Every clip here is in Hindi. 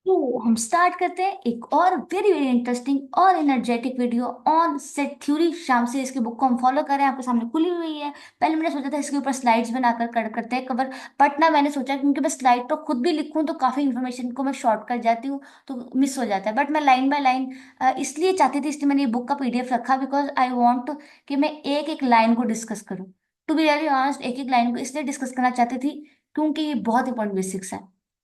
तो हम स्टार्ट करते हैं एक और वेरी वेरी इंटरेस्टिंग और energetic video on set theory. शाम से इसकी बुक को हम फॉलो करें, आपके सामने खुली हुई है। पहले मैंने सोचा था इसके ऊपर स्लाइड्स बनाकर करते हैं कवर, बट ना मैंने सोचा क्योंकि मैं स्लाइड तो खुद भी लिखूं तो काफी इन्फॉर्मेशन को मैं शॉर्ट कर जाती हूँ, तो मिस हो जाता है। बट मैं लाइन बाय लाइन इसलिए चाहती थी, इसलिए मैंने ये बुक का पीडीएफ रखा बिकॉज आई वॉन्ट कि मैं एक एक लाइन को डिस्कस करूँ। टू बी वेरी ऑनेस्ट, एक एक लाइन को इसलिए डिस्कस करना चाहती थी क्योंकि ये बहुत इंपॉर्टेंट बेसिक्स है।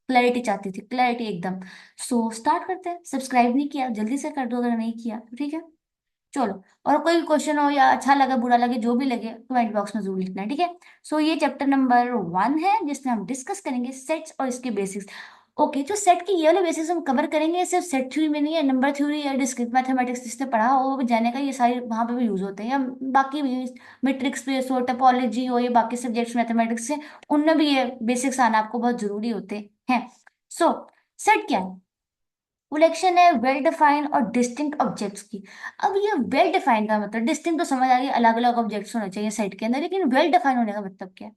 क्लैरिटी चाहती थी, क्लैरिटी एकदम। सो स्टार्ट करते हैं। सब्सक्राइब नहीं किया जल्दी से कर दो अगर नहीं किया तो, ठीक है। चलो, और कोई भी क्वेश्चन हो या अच्छा लगे बुरा लगे जो भी लगे कमेंट बॉक्स में जरूर लिखना है, ठीक है। सो ये चैप्टर नंबर 1 है जिसमें हम डिस्कस करेंगे सेट्स और इसके बेसिक्स। ओके, जो सेट की ये वाले बेसिक्स हम कवर करेंगे सिर्फ सेट थ्योरी में नहीं है, नंबर थ्योरी या डिस्क्रीट मैथमेटिक्स जिसने पढ़ा हो वो भी जाने का, ये सारे वहां पे भी यूज होते हैं, या बाकी भी मैट्रिक्स बेस हो, टोपोलॉजी हो, ये बाकी सब्जेक्ट्स मैथमेटिक्स से उनमें भी ये बेसिक्स आना आपको बहुत जरूरी होते हैं। सो सेट क्या है? कलेक्शन है वेल डिफाइंड और डिस्टिंक्ट ऑब्जेक्ट्स की। अब ये वेल डिफाइंड का मतलब, डिस्टिंक्ट तो समझ आ गई, अलग अलग ऑब्जेक्ट्स होने चाहिए सेट के अंदर, लेकिन वेल डिफाइंड होने का मतलब क्या है?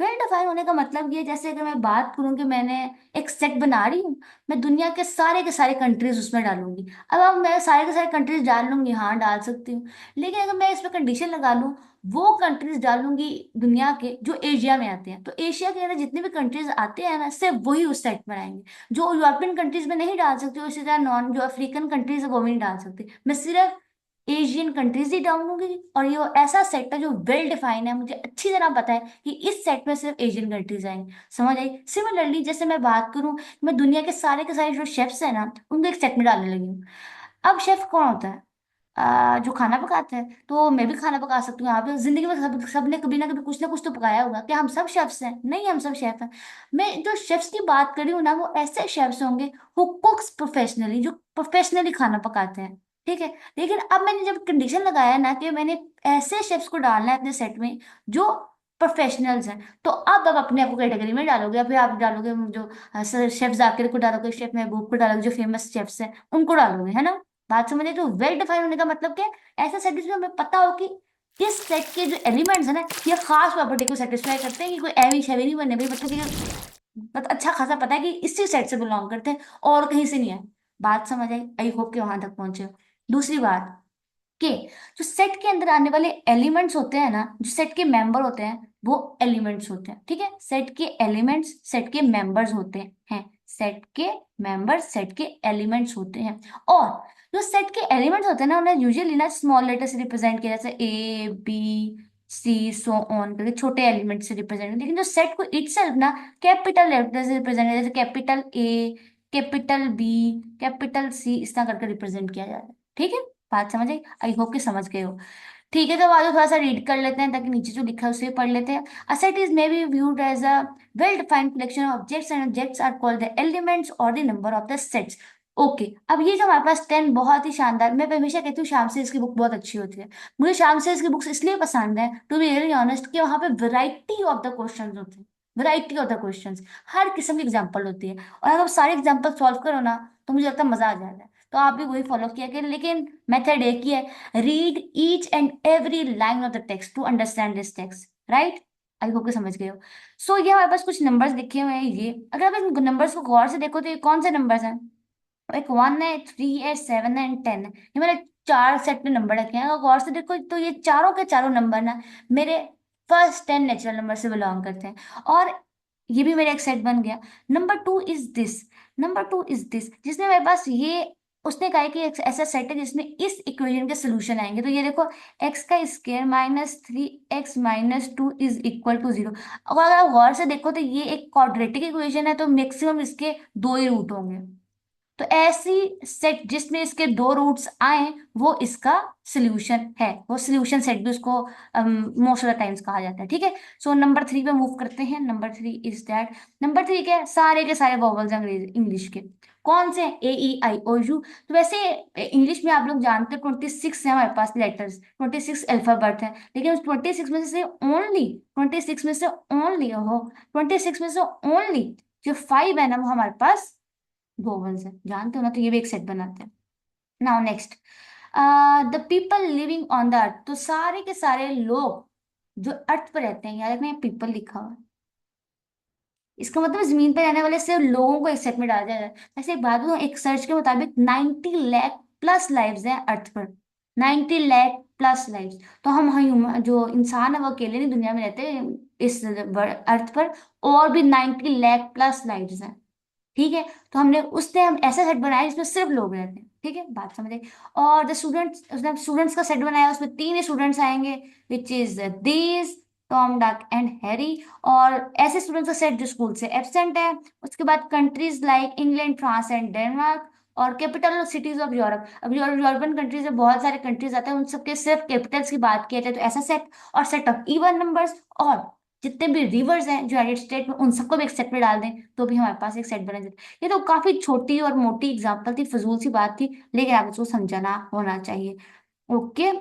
वेल डिफाइंड होने का मतलब ये, जैसे अगर मैं बात करूं कि मैंने एक सेट बना रही हूँ, मैं दुनिया के सारे कंट्रीज उसमें डालूंगी। अब मैं सारे के सारे कंट्रीज डाल लूंगी, हाँ डाल सकती हूँ, लेकिन अगर मैं इसमें कंडीशन लगा लूं, वो कंट्रीज डालूंगी दुनिया के जो एशिया में आते हैं, तो एशिया के अंदर जितने भी कंट्रीज आते हैं ना, सिर्फ वही उस सेट में आएंगे। जो यूरोपियन कंट्रीज में नहीं डाल सकते, उसी तरह नॉन जो अफ्रीकन कंट्रीज है वो भी नहीं डाल सकते, मैं सिर्फ एशियन कंट्रीज ही डालूंगी। और ये ऐसा सेट है जो वेल डिफाइन है, मुझे अच्छी तरह पता है कि इस सेट में सिर्फ एशियन कंट्रीज आएंगे। समझ आई? सिमिलरली जैसे मैं बात करूं, मैं दुनिया के सारे जो शेफ्स हैं ना, उनको एक सेट में डालने लगी हूँ। अब शेफ कौन होता है? जो खाना पकाते हैं, तो मैं भी खाना पका सकती हूँ। यहाँ पे जिंदगी में सबने कभी ना कभी कुछ ना कुछ तो पकाया होगा। क्या हम सब शेफ्स हैं? नहीं, हम सब शेफ हैं। मैं जो शेफ्स की बात कर रही हूँ ना, वो ऐसे शेफ्स होंगे हु कुक्स प्रोफेशनली, जो प्रोफेशनली खाना पकाते हैं, ठीक है। लेकिन अब मैंने जब कंडीशन लगाया ना कि मैंने ऐसे शेफ्स को डालना है अपने सेट में जो प्रोफेशनल्स हैं, तो अब आप अपने आप को कैटेगरी में डालोगे, या फिर आप डालोगे जो शेफ जाकिर को डालोगे, शेफ महबूब को डालोगे, जो फेमस शेफ्स हैं उनको डालोगे, है ना। बात समझे? तो वेल डिफाइन होने का मतलब क्या है? ऐसा सेट जिसमें हमें पता हो कि इस सेट के जो एलिमेंट्स है ना, ये खास प्रॉपर्टी को सेटिस्फाई करते हैं, कि कोई एवी शेवी नहीं बने भाई, मतलब कि अच्छा खासा पता है कि इसी सेट से बिलोंग करते हैं और कहीं से नहीं है। बात समझ आई? आई होप कि वहां तक पहुंचे। दूसरी बात कि जो सेट के अंदर आने वाले एलिमेंट्स होते हैं ना, जो सेट के मेंबर होते हैं वो एलिमेंट्स होते हैं, ठीक है। सेट के एलिमेंट्स सेट के मेंबर्स होते हैं, सेट के मेंबर्स सेट के एलिमेंट्स होते हैं। और जो सेट के एलिमेंट्स होते हैं ना, उन्हें यूजुअली ना स्मॉल लेटर से रिप्रेजेंट किया जाता है, ए बी सी सो ऑन करके छोटे एलिमेंट से रिप्रेजेंट। लेकिन जो सेट को इटसेल्फ ना कैपिटल लेटर से रिप्रेजेंट किया, जैसे capital A, capital B, capital C, इस तरह करके रिप्रेजेंट किया जाता है, ठीक है। बात समझ आई? आई होप कि समझ गए हो। ठीक है, तो आज थोड़ा सा रीड कर लेते हैं ताकि नीचे जो लिखा है उसे भी पढ़ लेते हैं। A set is may be viewed as a well-defined collection of objects and objects are called the elements or the number of the sets. Okay, अब ये जो हमारे पास 10 बहुत ही शानदार, मैं हमेशा कहती हूँ श्याम से इसकी बुक बहुत अच्छी होती है। मुझे श्याम से इसकी बुक्स इसलिए पसंद है, टू बी वेरी ऑनेस्ट, कि वहाँ पे वैरायटी ऑफ द क्वेश्चंस होते हैं। वैरायटी ऑफ द क्वेश्चंस, हर किस्म की एग्जांपल होती है, और अगर आप सारे एग्जांपल सॉल्व करो ना, तो मुझे लगता है मजा आ जाएगा। तो आप भी वही फॉलो किया करें, लेकिन मेथड एक ही है, read each and every line of the text to understand this text, right. I hope कि समझ गए हो। सो ये हमारे पास कुछ नंबर्स लिखे हुए हैं, ये अगर आप इन नंबर्स को गौर से देखो तो ये कौन से नंबर्स हैं? एक 1 है, 3 है, 7 है एंड 10 है। ये मैंने चार सेट में नंबर रखे हैं, अगर गौर से देखो तो ये चारों के चारों नंबर ना मेरे फर्स्ट 10 नेचुरल नंबर से बिलोंग करते हैं, और ये भी मेरा एक सेट बन गया। नंबर 2 इज दिस जिसमें मेरे पास ये, उसने कहा है कि एक ऐसा सेट है जिसमें इस इक्वेशन के सोल्यूशन आएंगे, तो ये देखो, एक्स का square -3x - 2 is equal to 0। अगर आप गौर से देखो तो ये एक क्वाड्रेटिक इक्वेशन है, तो मैक्सिमम इसके दो ही रूट होंगे। तो ऐसी सेट जिसमें इसके दो रूट्स आए, वो इसका सोल्यूशन है, वो सोल्यूशन सेट भी उसको मोस्ट ऑफ द टाइम्स कहा जाता है, ठीक है। सो नंबर 3 पे मूव करते हैं। नंबर 3 इज दैट, नंबर 3 क्या है? सारे के सारे वॉवल्स अंग्रेजी इंग्लिश के। कौन से? A E I O U। तो वैसे इंग्लिश में आप लोग जानते हैं 26 है हमारे पास लेटर्स, 26 अल्फाबेट है, लेकिन उस 26 में से ओनली 26 में से ओनली हो 26 में से ओनली जो 5 है ना, वो हमारे पास वोवल्स है, जानते हो ना। तो ये भी एक सेट बनाते हैं। Now next, the people living on the earth. तो सारे के सारे लोग जो अर्थ पर रहते हैं, याद रखना पीपल लिखा हुआ है, इसका मतलब जमीन पर रहने वाले सिर्फ लोगों को एक सेट में डाला जाएगा। वैसे एक बात बताऊं, एक सर्च के मुताबिक 90 लाख प्लस लाइव्स हैं अर्थ पर। 90 लाख प्लस लाइव्स। तो हम जो इंसान है वो अकेले नहीं दुनिया में रहते इस अर्थ पर। और भी 90 लाख प्लस लाइव्स हैं। ठीक है। तो हम ऐसा सेट बनाया जिसमें सिर्फ लोग रहते हैं। ठीक है, बात समझ आई। और द स्टूडेंट्स, उसने स्टूडेंट्स का सेट बनाया, उसमें तीन ही स्टूडेंट्स आएंगे, which is these, Tom, duck and Harry. और ऐसे स्टूडेंट्स का सेट जो स्कूल से एब्सेंट है। उसके बाद countries like England, France and Denmark. और कैपिटल सिटीज ऑफ यूरोप। अब यूरोपियन कंट्रीज में बहुत सारे कंट्रीज आते हैं, उन सबके सिर्फ कैपिटल्स की बात की जाती है, तो ऐसा सेट। और सेट ऑफ इवन नंबर्स। और जितने भी रिवर्स हैं जो यूनाइटेड स्टेट में, उन सबको भी एक सेट में डाल दें तो भी हमारे पास एक सेट बना जाए। ये तो काफी छोटी और मोटी एग्जांपल थी, फजूल सी बात थी, लेकिन आप इसको समझाना होना चाहिए। ओके।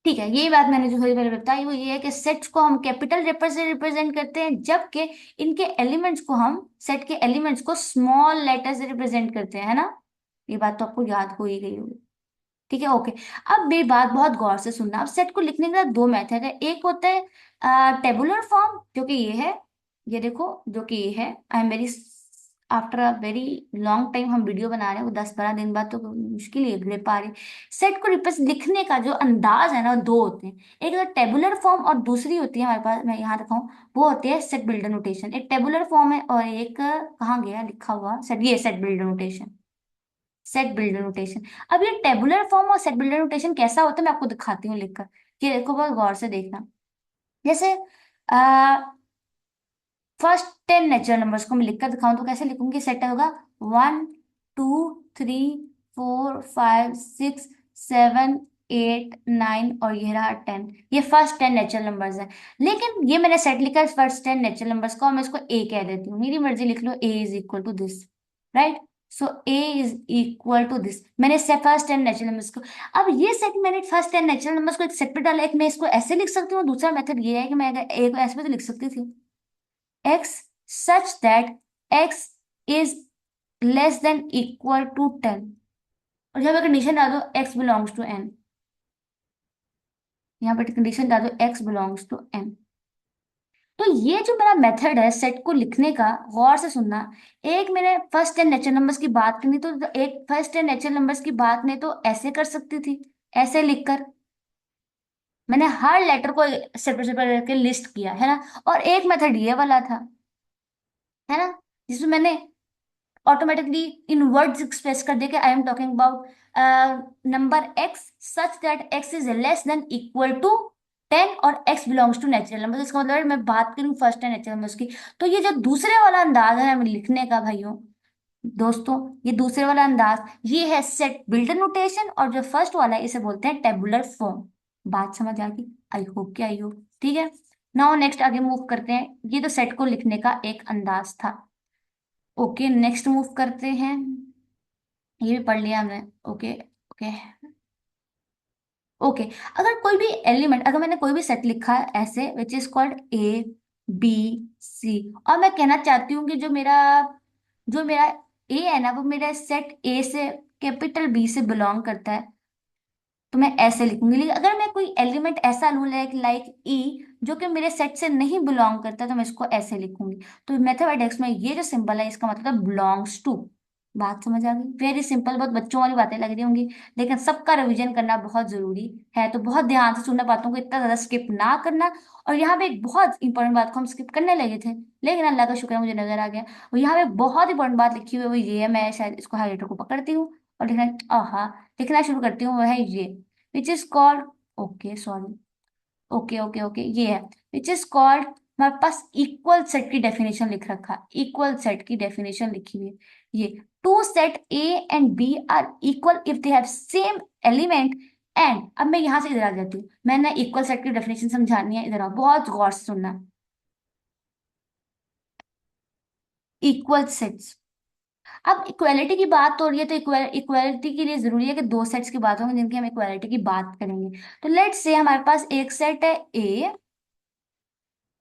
ठीक है, ये बात मैंने जो थोड़ी पहले बताई वो ये है कि सेट्स को हम कैपिटल लेटर से रिप्रेजेंट करते हैं, जबकि इनके एलिमेंट्स को हम सेट के एलिमेंट्स को स्मॉल लेटर से रिप्रेजेंट करते हैं, है ना। ये बात तो आपको याद हो ही गई होगी। ठीक है, ओके। अब मेरी बात बहुत गौर से सुनना। अब सेट को लिखने का दो मेथड है। एक होता है टेबुलर फॉर्म, जो कि ये है। ये देखो, जो कि ये है। I am very after a very long time हम वीडियो बना रहे हैं, वो 10-12 दिन बाद, तो मुश्किल ही ले पा रही। सेट को रिप्रेजेंट लिखने का जो अंदाज है ना, दो होते हैं। एक तो टेबुलर फॉर्म, और दूसरी होती है हमारे पास, मैं यहाँ रखा हूँ, वो होती है सेट बिल्डर नोटेशन। एक टेबुलर फॉर्म है और एक कहाँ गया लिखा हुआ सेट, ये set builder notation. Set builder notation. अब ये टेबुलर फॉर्म और सेट बिल्डर नोटेशन कैसा होता है मैं आपको दिखाती हूँ लिखकर। ये देखो, बहुत गौर से देखना। जैसे फर्स्ट 10 नेचुरल नंबर्स को मैं लिखकर दिखाऊं तो कैसे लिखूंगी। सेट होगा 1 2 3 4 5 6 7 8 9, और ये रहा 10। ये फर्स्ट 10 नेचुरल नंबर्स है। लेकिन ये मैंने सेट लिखा है फर्स्ट 10 नेचुरल नंबर्स को, और मैं इसको ए कह देती हूँ, मेरी मर्जी, लिख लो। A is equal to this. Right. So A is equal to this, मैंने फर्स्ट 10 नेचुरल नंबर्स को। अब ये सेट, मैंने फर्स्ट 10 नेचुरल नंबर्स को एक सेट पे डाला। एक मैं इसको ऐसे लिख सकती हूँ, दूसरा मेथड ये है कि मैं अगर ए को ऐसे भी तो लिख सकती थी। x such that x is less than equal to 10। और यहाँ पे कंडीशन डाल दो x belongs to n। यहाँ पे कंडीशन डाल दो x belongs to n। तो ये जो मेरा मेथड है सेट को लिखने का, गौर से सुनना। एक मैंने फर्स्ट 10 नेचुरल नंबर्स की बात करनी, तो एक फर्स्ट 10 नेचुरल नंबर्स की बात नहीं तो ऐसे कर सकती थी, ऐसे लिखकर। मैंने हर लेटर को सेपरेट सेपरेट करके लिस्ट किया है ना। और एक मेथड ये वाला था, है ना, जिसमें मैंने ऑटोमेटिकली इन वर्ड्स एक्सप्रेस कर दिया कि I am talking about number x such that x is less than equal to 10 और x belongs to natural number. इसका मतलब है मैं बात करूं फर्स्ट एंड नेचुरल नंबर्स की। तो ये जो दूसरे वाला अंदाज है हमें लिखने का भाइयों, दोस्तों, ये दूसरे वाला अंदाज ये है सेट बिल्डर नोटेशन, और जो फर्स्ट वाला है इसे बोलते हैं टेबुलर फॉर्म। बात समझ आ गई? आई होप कि आई हो। ठीक है। नाउ नेक्स्ट आगे मूव करते हैं। ये तो सेट को लिखने का एक अंदाज था। ओके, नेक्स्ट मूव करते हैं। ये भी पढ़ लिया हमने। ओके। ओके। ओके। अगर कोई भी एलिमेंट, अगर मैंने कोई भी सेट लिखा है ऐसे, which is called A B C, और मैं कहना चाहती हूँ कि जो मेरा ए है ना, वो मेरा सेट ए से, कैपिटल बी से बिलोंग करता है, तो मैं ऐसे लिखूंगी। लेकिन अगर मैं कोई एलिमेंट ऐसा लूँ लाइक लाइक ई, जो कि मेरे सेट से नहीं बिलोंग करता, तो मैं इसको ऐसे लिखूंगी। तो मैथमेटिक्स में ये जो सिंबल है इसका मतलब है बिलोंग्स टू। बात समझ आ गई? वेरी सिंपल, बहुत बच्चों वाली बातें लग रही होंगी, लेकिन सबका रिवीजन करना बहुत जरूरी है, तो बहुत ध्यान से सुनना, बातों को इतना ज्यादा स्किप ना करना। और यहाँ पे एक बहुत इंपॉर्टेंट बात को हम स्किप करने लगे थे, लेकिन अल्लाह का शुक्र है मुझे नजर आ गया। और यहाँ पे बहुत इंपॉर्टेंट बात लिखी हुई है, वो ये है, मैं शायद इसको हाईलाइटर को पकड़ती हूँ और लिखना शुरू करती हूँ, वो है ये, विच is called, okay sorry, okay okay okay, ये है विच इज कॉल्ड, हमारे पास इक्वल सेट की डेफिनेशन लिख रखा, इक्वल सेट की डेफिनेशन लिखी हुई है ये। Two set A and B are equal if they have same element and, अब मैं यहां से इधर आ जाती हूँ, मैंने इक्वल सेट की डेफिनेशन समझानी है, इधर आओ, बहुत गौर से सुनना। इक्वल सेट्स, अब इक्वालिटी की बात हो रही है, तो इक्वालिटी के लिए जरूरी है कि दो सेट्स की बात होंगी जिनकी हम इक्वालिटी की बात करेंगे। तो लेट्स से हमारे पास एक सेट है ए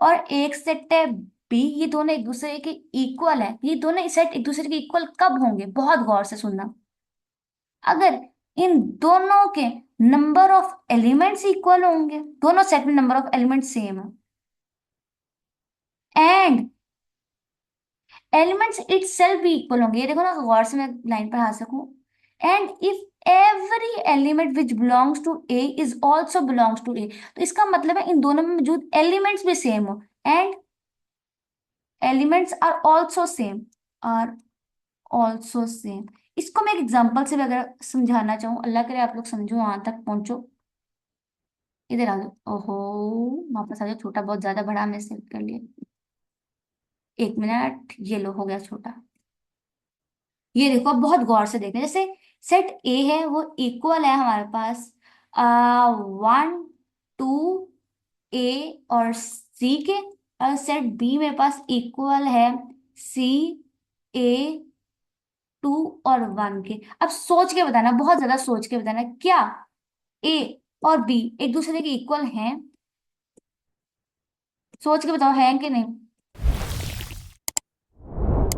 और एक सेट है बी, ये दोनों एक दूसरे के इक्वल है। ये दोनों सेट एक दूसरे के इक्वल कब होंगे, बहुत गौर से सुनना। अगर इन दोनों के नंबर ऑफ एलिमेंट्स इक्वल होंगे, दोनों सेट में नंबर ऑफ एलिमेंट्स सेम है, एंड एलिमेंट्स इट सेल्फ भी इक्वल होंगे, ये देखो ना, गौर से मैं लाइन पढ़ा सकूं। And if every element which belongs to A is also belongs to A, तो इसका मतलब है इन दोनों में मौजूद एलिमेंट्स भी सेम हो, and elements are also same, are also same. इसको मैं एक एग्जाम्पल से भी अगर समझाना चाहूँ, अल्लाह करे आप लोग समझो, वहां तक पहुंचो। इधर आ जाओ, ओहो, वापस आ जाओ, छोटा बहुत ज्यादा बड़ा हमने सेट कर लिया। एक मिनट, ये लो, हो गया छोटा। ये देखो, अब बहुत गौर से देखना, जैसे सेट ए है वो इक्वल है हमारे पास 1 2 ए और सी के, और सेट बी मेरे पास इक्वल है C A 2 और 1 के। अब सोच के बताना, बहुत ज्यादा सोच के बताना, क्या ए और बी एक दूसरे के इक्वल हैं? सोच के बताओ, हैं कि नहीं?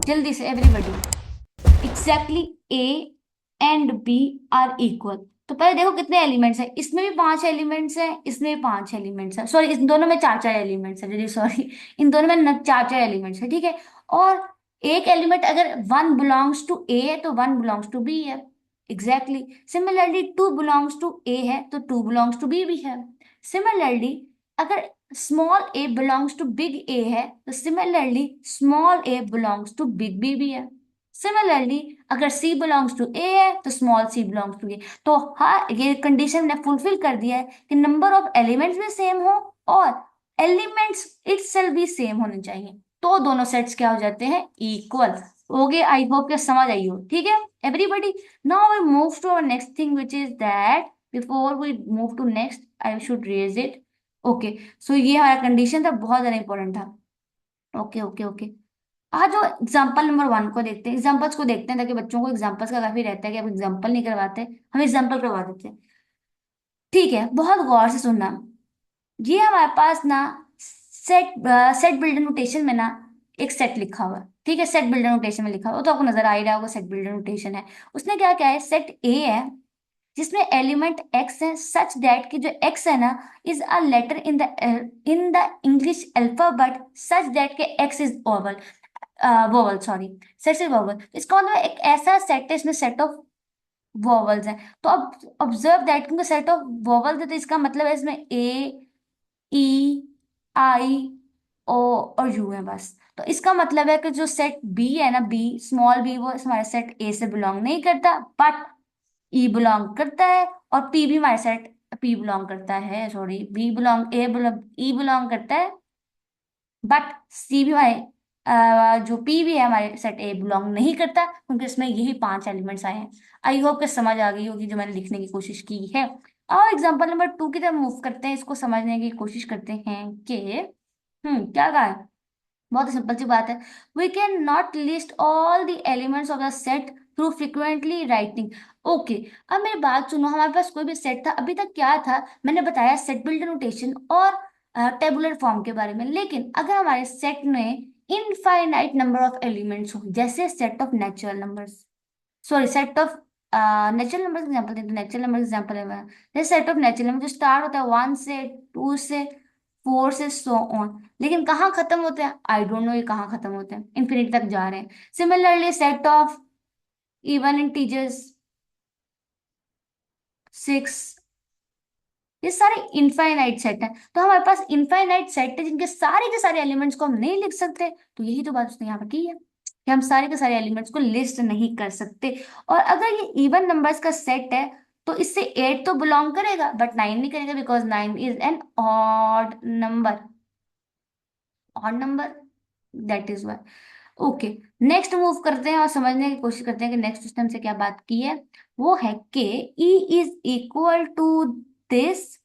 जल्दी से everybody. Exactly, A and B are equal. तो पहले देखो कितने एलिमेंट्स हैं, इसमें भी 5 एलिमेंट्स हैं, इसमें भी 5 एलिमेंट्स हैं, सॉरी इन दोनों में 4 4 एलिमेंट्स हैं, जी सॉरी, इन दोनों में 4 4 एलिमेंट्स हैं, ठीक है। और एक एलिमेंट अगर 1 बिलोंग्स टू ए है तो 1 बिलोंग्स टू बी है, एग्जैक्टली। सिमिलरली 2 बिलोंग्स टू ए है तो 2 बिलोंग्स टू बी भी है। सिमिलरली अगर small A belongs to big A है तो similarly small A belongs to big B भी है। सिमिलरली अगर C बिलोंग्स टू ए है तो small c belongs to A. तो हाँ, ये कंडीशन ने फुलफिल कर दिया है कि नंबर ऑफ एलिमेंट्स भी सेम हो और एलिमेंट्स इटसेल्फ भी सेम होने चाहिए, तो दोनों सेट्स क्या हो जाते हैं, इक्वल हो गए। आई होप कि समझ आई हो, ठीक है everybody. Now we move to our next thing which is that, before we move to next I should raise it. Okay, so ये हमारा कंडीशन था, बहुत ज्यादा इंपॉर्टेंट था। ओके ओके ओके, आज जो एग्जाम्पल नंबर 1 को देखते हैं, एग्जाम्पल्स को देखते हैं, ताकि बच्चों को एग्जाम्पल्स का काफी रहता है कि आप एग्जाम्पल नहीं करवाते, हम एग्जाम्पल करवा देते हैं। ठीक है, बहुत गौर से सुनना। ये हमारे पास ना सेट सेट बिल्डर नोटेशन में ना एक सेट लिखा हुआ है, ठीक है, सेट बिल्डर नोटेशन में लिखा हुआ है, तो आपको नजर आ ही रहा होगा सेट बिल्डर नोटेशन है। उसने क्या क्या है, सेट ए है जिसमें एलिमेंट एक्स है, सच दैट कि जो एक्स है ना is a letter in the English alphabet, such that के X is oval, vowel sorry, set से वोवल। इसका मतलब एक ऐसा सेट है, इसमें सेट ऑफ वोवल्स हैं। तो अब ऑब्जर्व दैट क्योंकि सेट ऑफ वोवल्स है तो इसका मतलब है इसमें ए ई आई ओ और यू है बस। तो इसका मतलब है कि जो सेट बी है ना, बी स्मॉल बी, वो हमारे सेट ए से बिलोंग नहीं करता, बट ई बिलोंग करता है। और पी भी हमारे सेट पी बिलोंग करता है, सॉरी बी बिलोंग ए बिलोंग ई बिलोंग करता है, बट सी भी हमारे जो पी भी है हमारे सेट ए बिलोंग नहीं करता, क्योंकि इसमें यही 5 एलिमेंट्स आए हैं। आई होप कि समझ आ गई होगी जो मैंने लिखने की कोशिश की है। और एग्जांपल नंबर 2 की तरफ मूव करते हैं, इसको समझने की कोशिश करते हैं कि क्या कहा है। बहुत सिंपल सी बात है, we can not list all the elements of the set through frequently writing. Okay, अब मेरी बात सुनो, हमारे पास कोई भी सेट था, अभी तक क्या था, मैंने बताया सेट बिल्डर नोटेशन और टेबुलर फॉर्म के बारे में। लेकिन अगर हमारे सेट में इनफाइनाइट नंबर ऑफ एलिमेंट्स हो, जैसे set of natural numbers, sorry set of natural number example दें तो नेचुरल नंबर एग्जाम्पल है मेरा। जैसे सेट ऑफ नेचुरल नंबर जो स्टार्ट होता है 1 से 2 से 4 से सो ऑन, लेकिन कहाँ खत्म होते हैं, आई डोंट नो, ये कहाँ खत्म होते हैं, इन्फिनिटी तक जा रहे हैं। Similarly set of even integers 6, ये सारे इनफाइनाइट सेट है। तो हमारे पास इनफाइनाइट सेट है जिनके सारे के सारे एलिमेंट्स को हम नहीं लिख सकते, तो यही तो बात उसने यहाँ पर की है कि हम सारे के सारे एलिमेंट्स को लिस्ट नहीं कर सकते। और अगर ये इवन नंबर्स का सेट है तो इससे 8 तो बिलोंग करेगा बट 9 नहीं करेगा, because 9 is an odd number, odd number, that is Y. Okay, next move करते हैं और समझने की कोशिश करते हैं कि नेक्स्ट सिस्टम से क्या बात की है। वो है कि E is equal to this,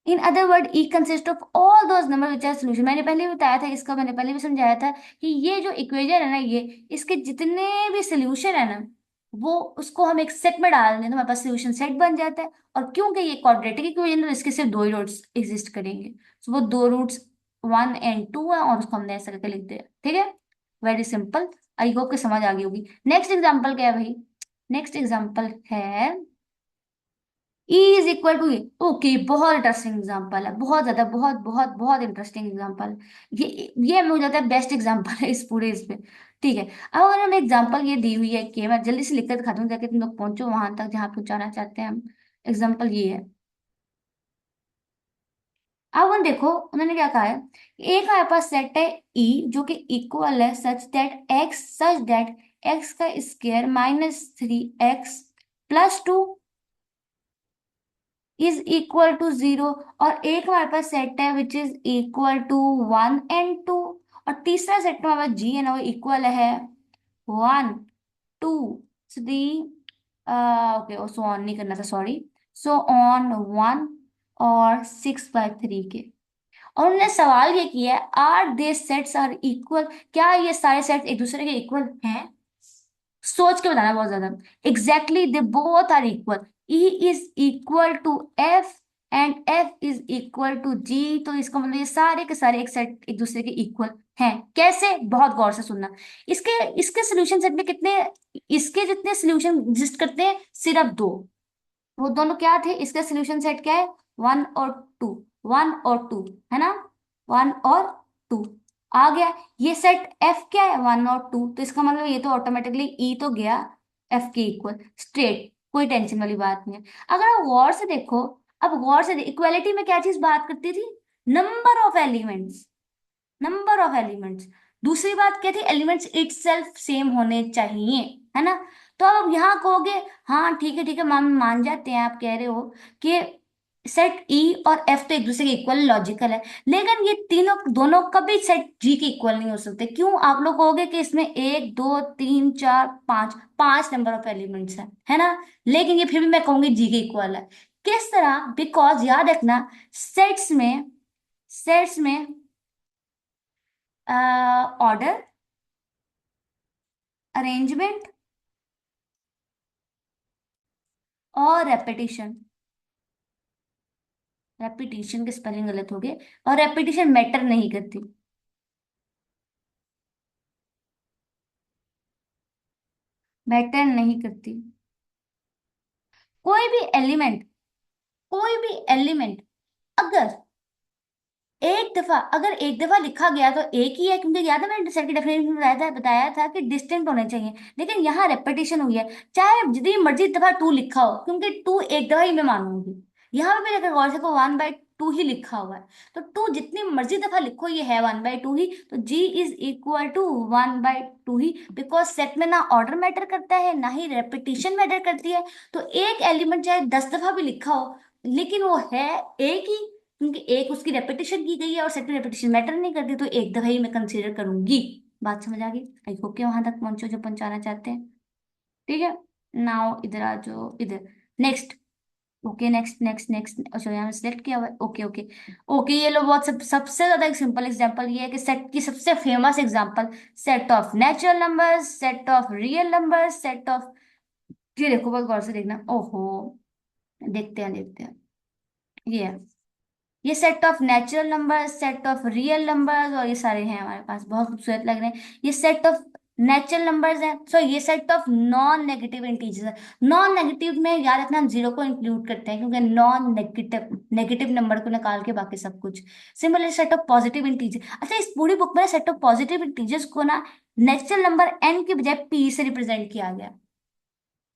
in other word E consist of all those number which are solution. मैंने पहले भी बताया था इसका, मैंने पहले भी समझाया था कि ये जो इक्वेशन है ना, ये इसके जितने भी सोल्यूशन है ना, वो उसको हम एक सेट में डाल दें तो हमारे पास सोल्यूशन सेट बन जाता है। और क्योंकि ये क्वाड्रेटिक इक्वेशन है तो इसके सिर्फ 2 ही रूट्स एग्जिस्ट करेंगे, तो वो 2 रूट्स 1 और 2 है, और उसको हमने ऐसा करके लिख दिया, ठीक है, वेरी सिंपल। आई होप कि समझ आ गई होगी। नेक्स्ट एग्जाम्पल क्या है भाई, नेक्स्ट एग्जाम्पल है, E is equal to A. Okay, बहुत इंटरेस्टिंग एग्जांपल है, बहुत ज्यादा, बहुत बहुत बहुत इंटरेस्टिंग एग्जांपल। ये मुझे लगता है बेस्ट एग्जांपल है इस पूरे इस पे। ठीक है, अब अगर हमें एग्जांपल ये दी हुई है कि मैं जल्दी से लिख कर दिखा दूं ताकि तुम लोग पहुंचो वहां तक जहां पहुंचाना चाहते हैं हम। एग्जांपल ये है। अब उन देखो उन्होंने क्या कहा है। एक हमारे पास सेट है ई जो कि इक्वल है सच दैट एक्स का square -3x+2 is equal to 0। और एक हमारे पास सेट है which is equal to 1 and 2। और तीसरा सेट में हमारे पास जी है ना वो इक्वल है 1 2 3। ओके, सो ऑन नहीं करना था, सॉरी। सो ऑन 1 और 6/3 के। और उन्होंने सवाल ये किया है, are they sets are equal, क्या ये सारे सेट्स एक दूसरे के इक्वल हैं? सोच के बताना बहुत ज्यादा। Exactly they both are equal. E is equal to F and F is equal to G. तो इसका मतलब ये सारे के सारे एक सेट एक दूसरे के इक्वल हैं। कैसे? बहुत गौर से सुनना। इसके इसके सोल्यूशन सेट में कितने, इसके जितने सोल्यूशन एग्जिस्ट करते हैं सिर्फ दो। वो दोनों क्या थे? इसका सोल्यूशन सेट क्या है? 1 और 2। 1 और 2 है ना, 1 और 2 आ गया। ये सेट एफ क्या है? 1 और 2। तो इसका मतलब ये तो ऑटोमेटिकली ई तो गया एफ के इक्वल स्ट्रेट, कोई टेंशन वाली बात नहीं है। अगर आप गौर से देखो, अब गौर से इक्वालिटी में क्या चीज बात करती थी? Number of elements. Number of elements. दूसरी बात क्या थी? एलिमेंट्स इटसेल्फ सेम होने चाहिए, है ना। तो अब यहाँ कहोगे हाँ ठीक है मान जाते हैं, आप कह रहे हो कि सेट ई और एफ तो एक दूसरे के इक्वल लॉजिकल है, लेकिन ये तीनों दोनों कभी सेट जी के इक्वल नहीं हो सकते। क्यों? आप लोग कहोगे कि इसमें 1 2 3 4 5 5 नंबर ऑफ एलिमेंट्स है ना, लेकिन ये फिर भी मैं कहूंगी जी के इक्वल है। किस तरह? बिकॉज याद रखना, सेट्स में ऑर्डर, अरेंजमेंट और रेपिटेशन। रेपिटेशन के स्पेलिंग गलत हो गए, और रेपिटेशन मैटर नहीं करती। मैटर नहीं करती। कोई भी एलिमेंट, कोई भी एलिमेंट अगर एक दफा लिखा गया तो एक ही है, क्योंकि याद है मैंने सेट की डेफिनेशन में बताया था कि डिस्टिंक्ट होने चाहिए। लेकिन यहाँ रेपिटेशन हुई है, चाहे जितनी मर्जी दफा टू लिखा हो, क्योंकि टू एक दफा ही मैं मानूंगी। यहाँ पे भी अगर गौर से को 1/2 ही लिखा हुआ है, तो टू जितनी मर्जी दफा लिखो ये है 1/2 ही। तो जी इज इक्वल टू 1/2 ही, बिकॉज सेट में ना ऑर्डर मैटर करता है ना ही रेपिटेशन मैटर करती है। तो एक एलिमेंट चाहे 10 दफा भी लिखा हो, लेकिन वो है एक ही, क्योंकि एक उसकी रेपिटेशन की गई है और सेकंड रेपिटेशन मैटर नहीं करती, तो एक दफा ही मैं कंसीडर करूंगी। बात समझ आ गई? आई होप कि वहां तक पहुंचो जो पहुंचाना चाहते हैं। ठीक है, नाउ इधर आ जाओ, इधर। Next. Okay, next next next, अच्छा यहाँ सिलेक्ट किया हुआ है, ओके ओके। ओके, ये लो बहुत सबसे ज्यादा एक सिंपल एग्जांपल ये है कि सेट की सबसे famous example, set of natural numbers, set of real numbers, set of, ये देखो बहुत गौर से देखना। ओहो, देखते हैं ये है। ये set of natural numbers, set of real numbers, और ये सारे हैं हमारे पास, बहुत खूबसूरत लग रहे हैं। ये सेट ऑफ नेचुरल नंबर्स है, सो ये set of non negative integers है। नॉन नेगेटिव में याद रखना हम जीरो को इंक्लूड करते हैं, क्योंकि नॉन नेगेटिव नेगेटिव नंबर को निकाल के बाकी सब कुछ। Similar set of positive integer. अच्छा, इस पूरी बुक में सेट ऑफ पॉजिटिव इंटीजर्स को ना नेचुरल नंबर एन के बजाय पी से रिप्रेजेंट किया गया।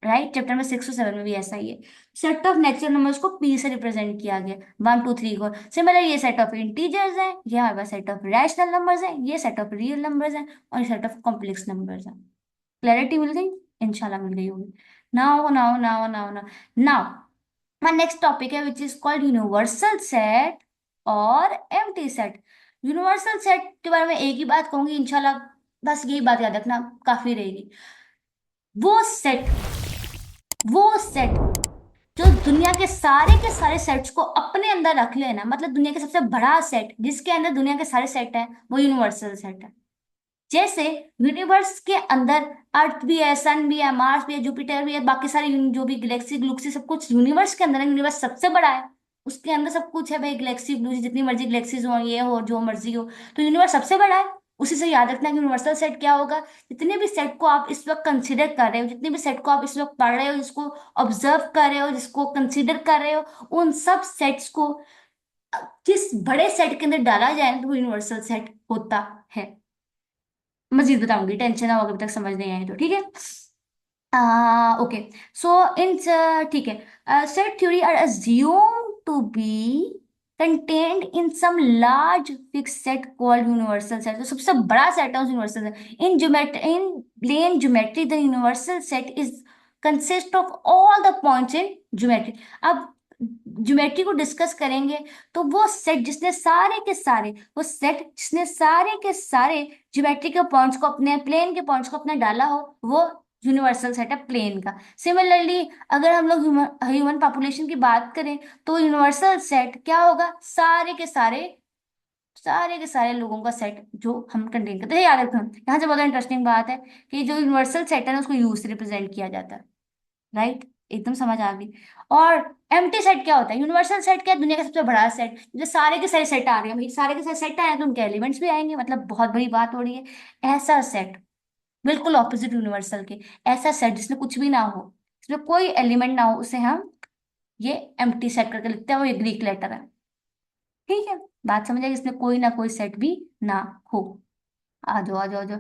राइट, चैप्टर में 6 और 7 में भी ऐसा ही है। सेट ऑफ नेचुरल नंबर्स को पी से रिप्रेजेंट किया गया, 1 2 3 को। सिमिलर ये सेट ऑफ इंटीजर्स है, ये हमारे पास सेट ऑफ रैशनल नंबर्स है, ये सेट ऑफ रियल नंबर्स है, और ये सेट ऑफ कॉम्प्लेक्स नंबर्स है। क्लैरिटी मिल गई? इंशाल्लाह मिल गई होगी। Now now my next topic है which is called universal set और एम्प्टी सेट। यूनिवर्सल सेट के बारे में एक ही बात कहूंगी इंशाल्लाह, बस यही बात याद रखना काफी रहेगी। वो सेट वो सेट जो दुनिया के सारे सेट्स को अपने अंदर रख लेना, मतलब दुनिया का सबसे बड़ा सेट जिसके अंदर दुनिया के सारे सेट हैं, वो यूनिवर्सल सेट है। जैसे यूनिवर्स के अंदर अर्थ भी है, सन भी है, मार्स भी है, जुपिटर भी है, बाकी सारे जो भी गैलेक्सी गलुक्सी सब कुछ यूनिवर्स के अंदर है। यूनिवर्स सबसे बड़ा है, उसके अंदर सब कुछ है भाई, गैलेक्सी गलुक्सी जितनी मर्जी गैलेक्सीज हो, ये हो जो मर्जी हो, तो यूनिवर्स सबसे बड़ा है। उसी से याद रखना कि यूनिवर्सल सेट क्या होगा, जितने भी सेट को आप इस वक्त कंसिडर कर रहे हो, जितने भी सेट को आप इस वक्त पढ़ रहे हो, जिसको ऑब्जर्व कर रहे हो, जिसको कंसिडर कर रहे हो, उन सब सेट्स को जिस बड़े सेट के अंदर डाला जाए ना, तो वो यूनिवर्सल सेट होता है। मजीद बताऊंगी, टेंशन ना हो अगर अभी तक समझ नहीं आई तो, ठीक है। ओके, सो इन ठीक है, set theory are assumed to be contained in some large fixed set called universal set। तो सबसे बड़ा सेट है उस universal set. in plane geometry the universal set is consist of all the points in geometry। अब ज्योमेट्री को डिस्कस करेंगे तो वो सेट जिसने सारे के सारे, वो सेट जिसने सारे के सारे ज्योमेट्री के पॉइंट्स को अपने प्लेन के पॉइंट्स को अपने डाला हो, वो यूनिवर्सल सेट है प्लेन का। सिमिलरली अगर हम लोग ह्यूमन पॉपुलेशन की बात करें तो यूनिवर्सल सेट क्या होगा, सारे के सारे लोगों का सेट जो हम कंटेन करते हैं। याद रखना, यहाँ से बहुत इंटरेस्टिंग बात है कि जो यूनिवर्सल सेट है ना, उसको यू से रिप्रेजेंट किया जाता है। राइट, एकदम समझ आ गई। और एम्प्टी सेट क्या होता है? यूनिवर्सल सेट क्या है? दुनिया का सबसे बड़ा सेट, जो सारे के सारे सेट आ रहे हैं भाई, सारे के सारे सेट आए हैं तो उनके एलिमेंट्स भी आएंगे, मतलब बहुत बड़ी बात हो रही है। ऐसा सेट बिल्कुल ऑपोजिट यूनिवर्सल के, ऐसा सेट जिसमें कुछ भी ना हो, जिसमें कोई एलिमेंट ना हो, उसे हम ये एम्प्टी सेट करके लिखते हैं, वो ये ग्रीक लेटर है। ठीक है, बात समझ आई, इसमें कोई ना कोई सेट भी ना हो। आ जाओ आ जाओ आ जाओ।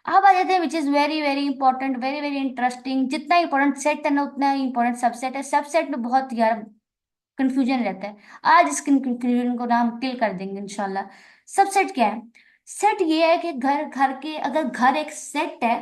अब आ जाते हैं which is very very important, very very interesting. जितना इंपॉर्टेंट सेट है ना, उतना ही इंपॉर्टेंट सबसेट है। सबसेट में बहुत यार कंफ्यूजन रहता है। आज इस कंफ्यूजन को ना हम किल कर देंगे इंशाल्लाह। सबसेट क्या है? सेट ये है कि घर घर के, अगर घर एक सेट है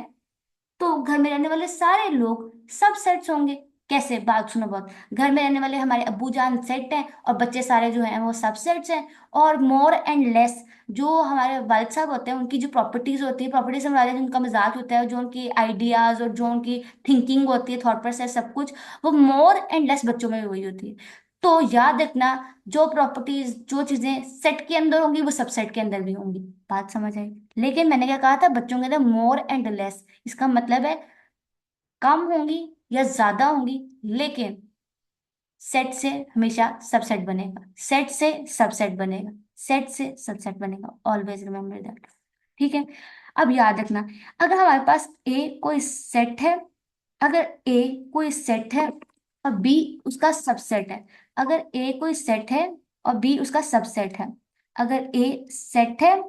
तो घर में रहने वाले सारे लोग सब सेट्स होंगे। कैसे? बात सुनो बहुत। घर में रहने वाले हमारे अब्बू जान सेट हैं, और बच्चे सारे जो हैं वो सब सेट्स हैं। और मोर एंड लेस जो हमारे वालिद साहब होते हैं, उनकी जो प्रॉपर्टीज होती है, प्रॉपर्टीज से हमारे जो उनका मिजाज होता है, जो उनकी आइडियाज और जो उनकी थिंकिंग होती है, थॉट प्रोसेस सब कुछ, वो मोर एंड लेस बच्चों में भी वही होती है। तो याद रखना, जो प्रॉपर्टीज जो चीजें सेट के अंदर होंगी वो सब सेट के अंदर भी होंगी। बात समझ आई? लेकिन मैंने क्या कहा था, बच्चों के अंदर मोर एंड लेस, इसका मतलब है कम होंगी या ज्यादा होंगी, लेकिन सेट से हमेशा सबसेट बनेगा, सेट से सबसेट बनेगा, सेट से सबसेट बनेगा, ऑलवेज रिमेम्बर दैट। ठीक है। अब याद रखना, अगर हमारे पास ए कोई सेट है, अगर ए कोई सेट है और बी उसका सबसेट है, अगर ए कोई सेट है और बी उसका सबसेट है, अगर ए सेट है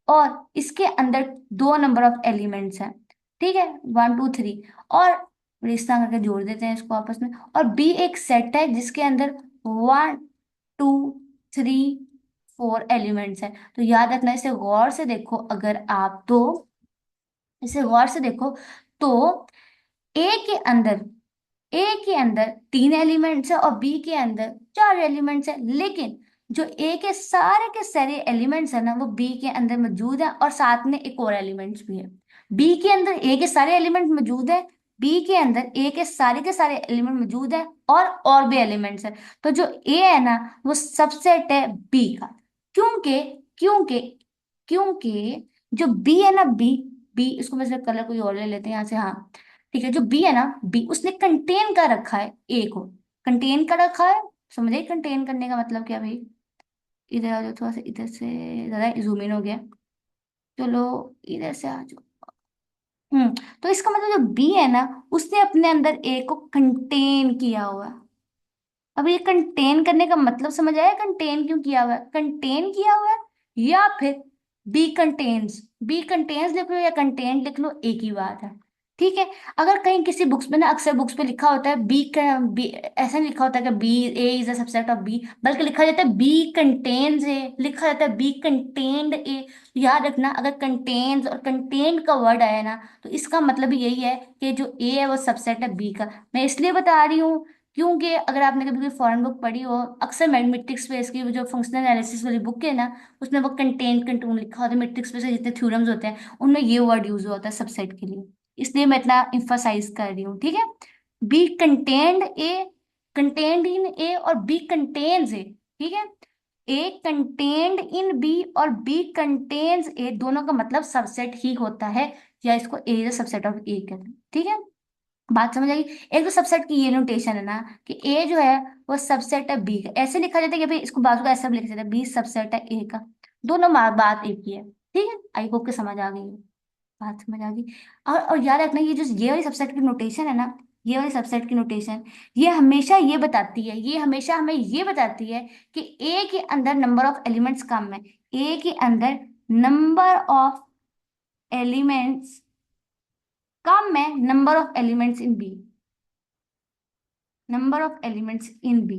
और इसके अंदर दो नंबर ऑफ एलिमेंट्स हैं, ठीक है, 1 2 3, और रिश्ता करके जोड़ देते हैं इसको आपस में, और बी एक सेट है जिसके अंदर 1 2 3 4 एलिमेंट्स हैं, तो याद रखना, इसे गौर से देखो अगर आप तो, इसे गौर से देखो तो ए के अंदर, ए के अंदर 3 एलिमेंट्स है और बी के अंदर 4 एलिमेंट्स है, लेकिन जो ए के सारे एलिमेंट्स है ना, वो बी के अंदर मौजूद है, और साथ में एक और एलिमेंट्स भी है। बी के अंदर ए के सारे एलिमेंट मौजूद है, बी के अंदर ए के सारे एलिमेंट मौजूद है, और भी एलिमेंट्स है। तो जो ए है ना, वो सबसेट है बी का। क्योंकि क्योंकि क्योंकि जो बी है ना, बी बी इसको मैं सिर्फ कलर कोई और ले लेते हैं यहाँ से, हाँ ठीक है, जो बी है ना, बी उसने कंटेन कर रखा है ए को, कंटेन कर रखा है। समझे कंटेन करने का मतलब क्या भाई? इधर आ जाओ, थोड़ा सा इधर से ज्यादा जूम इन हो गया, चलो इधर से आ जाओ। तो इसका मतलब जो बी है ना, उसने अपने अंदर ए को कंटेन किया हुआ है। अब ये कंटेन करने का मतलब समझ आया, कंटेन क्यों किया हुआ है? कंटेन किया हुआ है, या फिर बी कंटेन्स लिख लो या कंटेंट लिख लो, एक ही बात है। ठीक है। अगर कहीं किसी बुक्स में ना, अक्सर बुक्स पे लिखा होता है बी, ऐसा नहीं लिखा होता कि B A is a subset of B, बल्कि लिखा जाता है बी कंटेन्स ए, लिखा जाता है बी कंटेन्ड ए। याद रखना, अगर कंटेन्स और कंटेंट का वर्ड आया ना, तो इसका मतलब यही है कि जो ए है वो सबसेट है बी का। मैं इसलिए बता रही हूँ क्योंकि अगर आपने कभी कोई फॉरेन बुक पढ़ी हो, अक्सर मैथमेटिक्स पे इसकी वो जो फंक्शनल एनालिसिस वाली बुक है ना, उसमें वो कंटेंट कंटून लिखा होता है, मैट्रिक्स पे से जितने थ्योरम्स होते हैं उनमें ये वर्ड यूज होता है सबसेट के लिए। इसलिए मैं इतना इम्फसाइज कर रही हूँ, ठीक है। B contained A, contained in A और बी कंटेन्स ए, ठीक है। ए कंटेन्ड इन बी और बी कंटेन्स ए, दोनों का मतलब सबसेट ही होता है, या इसको A is subset of A कहते हैं, ठीक है। बात समझ आई? एक तो सबसेट की ये नोटेशन है ना कि ए जो है वो सबसेट है बी का, ऐसे लिखा जाता है कि भाई इसको बाजू का ऐसा भी लिखा जाता है बी सबसेट है ए का, दोनों बात एक ही है। ठीक है, आई होप के समझ आ गई है, बात समझ आ गई। और याद रखना, ये जो ये वाली सबसेट की नोटेशन है ना, ये वाली सबसेट की नोटेशन, ये हमेशा ये बताती है, ये हमेशा हमें ये बताती है कि ए के अंदर नंबर ऑफ एलिमेंट्स कम है, ए के अंदर नंबर ऑफ एलिमेंट्स कम है, number of elements in B, number of elements in B,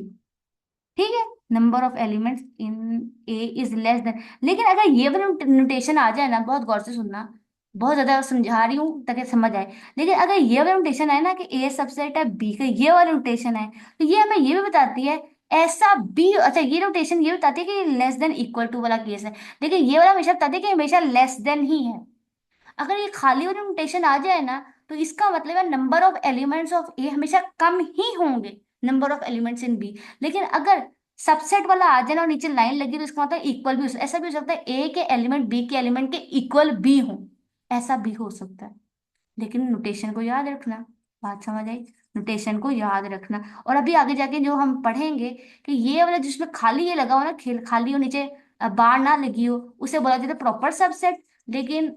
ठीक है, number of elements in A is less than. लेकिन अगर ये वाला नोटेशन आ जाए ना, बहुत गौर से सुनना, बहुत ज्यादा समझा रही हूँ ताकि समझ आए, लेकिन अगर ये वाला नोटेशन है ना कि ए सबसेट है बी का, ये वाला नोटेशन है, तो ये हमें ये भी बताती है ऐसा बी, अच्छा ये नोटेशन ये बताती है कि लेस देन इक्वल टू वाला केस है, लेकिन ये वाला हमेशा बताती है कि हमेशा लेस देन ही है। अगर ये खाली वाली नोटेशन आ जाए ना, तो इसका मतलब है number of elements of A हमेशा कम ही होंगे, number of elements in B. लेकिन अगर सबसेट वाला आ जाए ना और नीचे लाइन लगी, तो इसका मतलब इक्वल भी हो सकता है, ऐसा भी हो सकता है ए के एलिमेंट बी के एलिमेंट के इक्वल भी हो, ऐसा भी हो सकता है। लेकिन नोटेशन को याद रखना, बात समझ आई, नोटेशन को याद रखना। और अभी आगे जाके जो हम पढ़ेंगे कि ये वाला जिसमें खाली ये लगा हो ना, खेल खाली हो नीचे, बार ना लगी हो, उसे बोला जाता है प्रॉपर सबसेट। लेकिन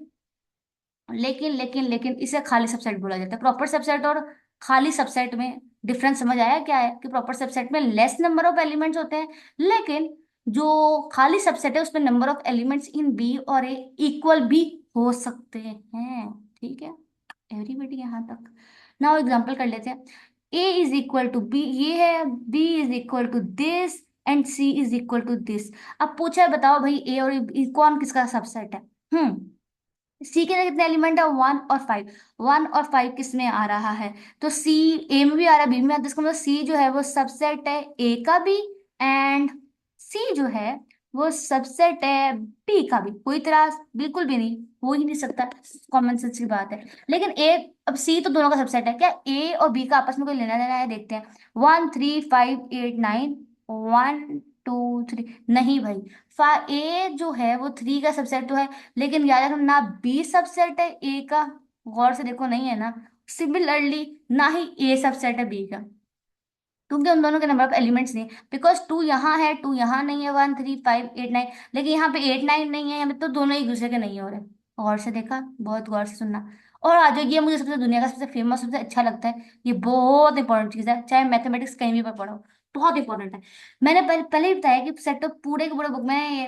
लेकिन इसे खाली सबसेट बोला जाता है। प्रॉपर सबसेट और खाली सबसेट में डिफरेंस समझ आया क्या है? कि प्रॉपर सबसेट में लेस नंबर ऑफ एलिमेंट्स होते हैं, लेकिन जो खाली सबसेट है उसमें number of elements in B और ए इक्वल भी हो सकते हैं। ठीक है, एवरीबडी यहाँ तक। नाउ एग्जांपल कर लेते हैं। A is equal to B, ये है, B is equal to this and C is equal to this. अब पूछा है बताओ भाई ए और B कौन किसका सबसेट है? सी के अंदर कितने एलिमेंट है? 1 और 5। 1 और 5 किस में आ रहा है? तो सी ए में भी आ रहा है, बी में आता है, इसका मतलब सी जो है वो सबसेट है ए का भी, एंड सी जो है वो सबसेट है बी का भी। कोई तरह बिल्कुल भी नहीं, हो ही नहीं सकता, कॉमन सेंस की बात है। लेकिन ए, अब सी तो दोनों का सबसेट है, क्या ए और बी का आपस में कोई लेना देना है? देखते हैं। 1 3 5 8 9, 1 2 3, नहीं भाई, ए जो है वो 3 का सबसेट तो है, लेकिन याद रखना ना बी सबसेट है ए का, गौर से देखो, नहीं है ना। सिमिलरली ना ही ए सबसेट है बी का, क्योंकि उन दोनों के नंबर ऑफ एलिमेंट्स नहीं, बिकॉज 2 यहाँ है, 2 यहाँ नहीं है, 1 3 5 8 9, लेकिन यहाँ पे 8 9 नहीं है, यहाँ पे तो दोनों एक दूसरे के नहीं हो रहे। गौर से देखा, बहुत गौर से सुनना। और आ जाओ, ये मुझे सबसे दुनिया का सबसे फेमस, सबसे अच्छा लगता है, ये बहुत इंपॉर्टेंट चीज है, चाहे मैथमेटिक्स कहीं भी पर पढ़ो, बहुत इंपॉर्टेंट है। मैंने पहले ही बताया कि सेट ऑफ पूरे के पूरे बुक में ये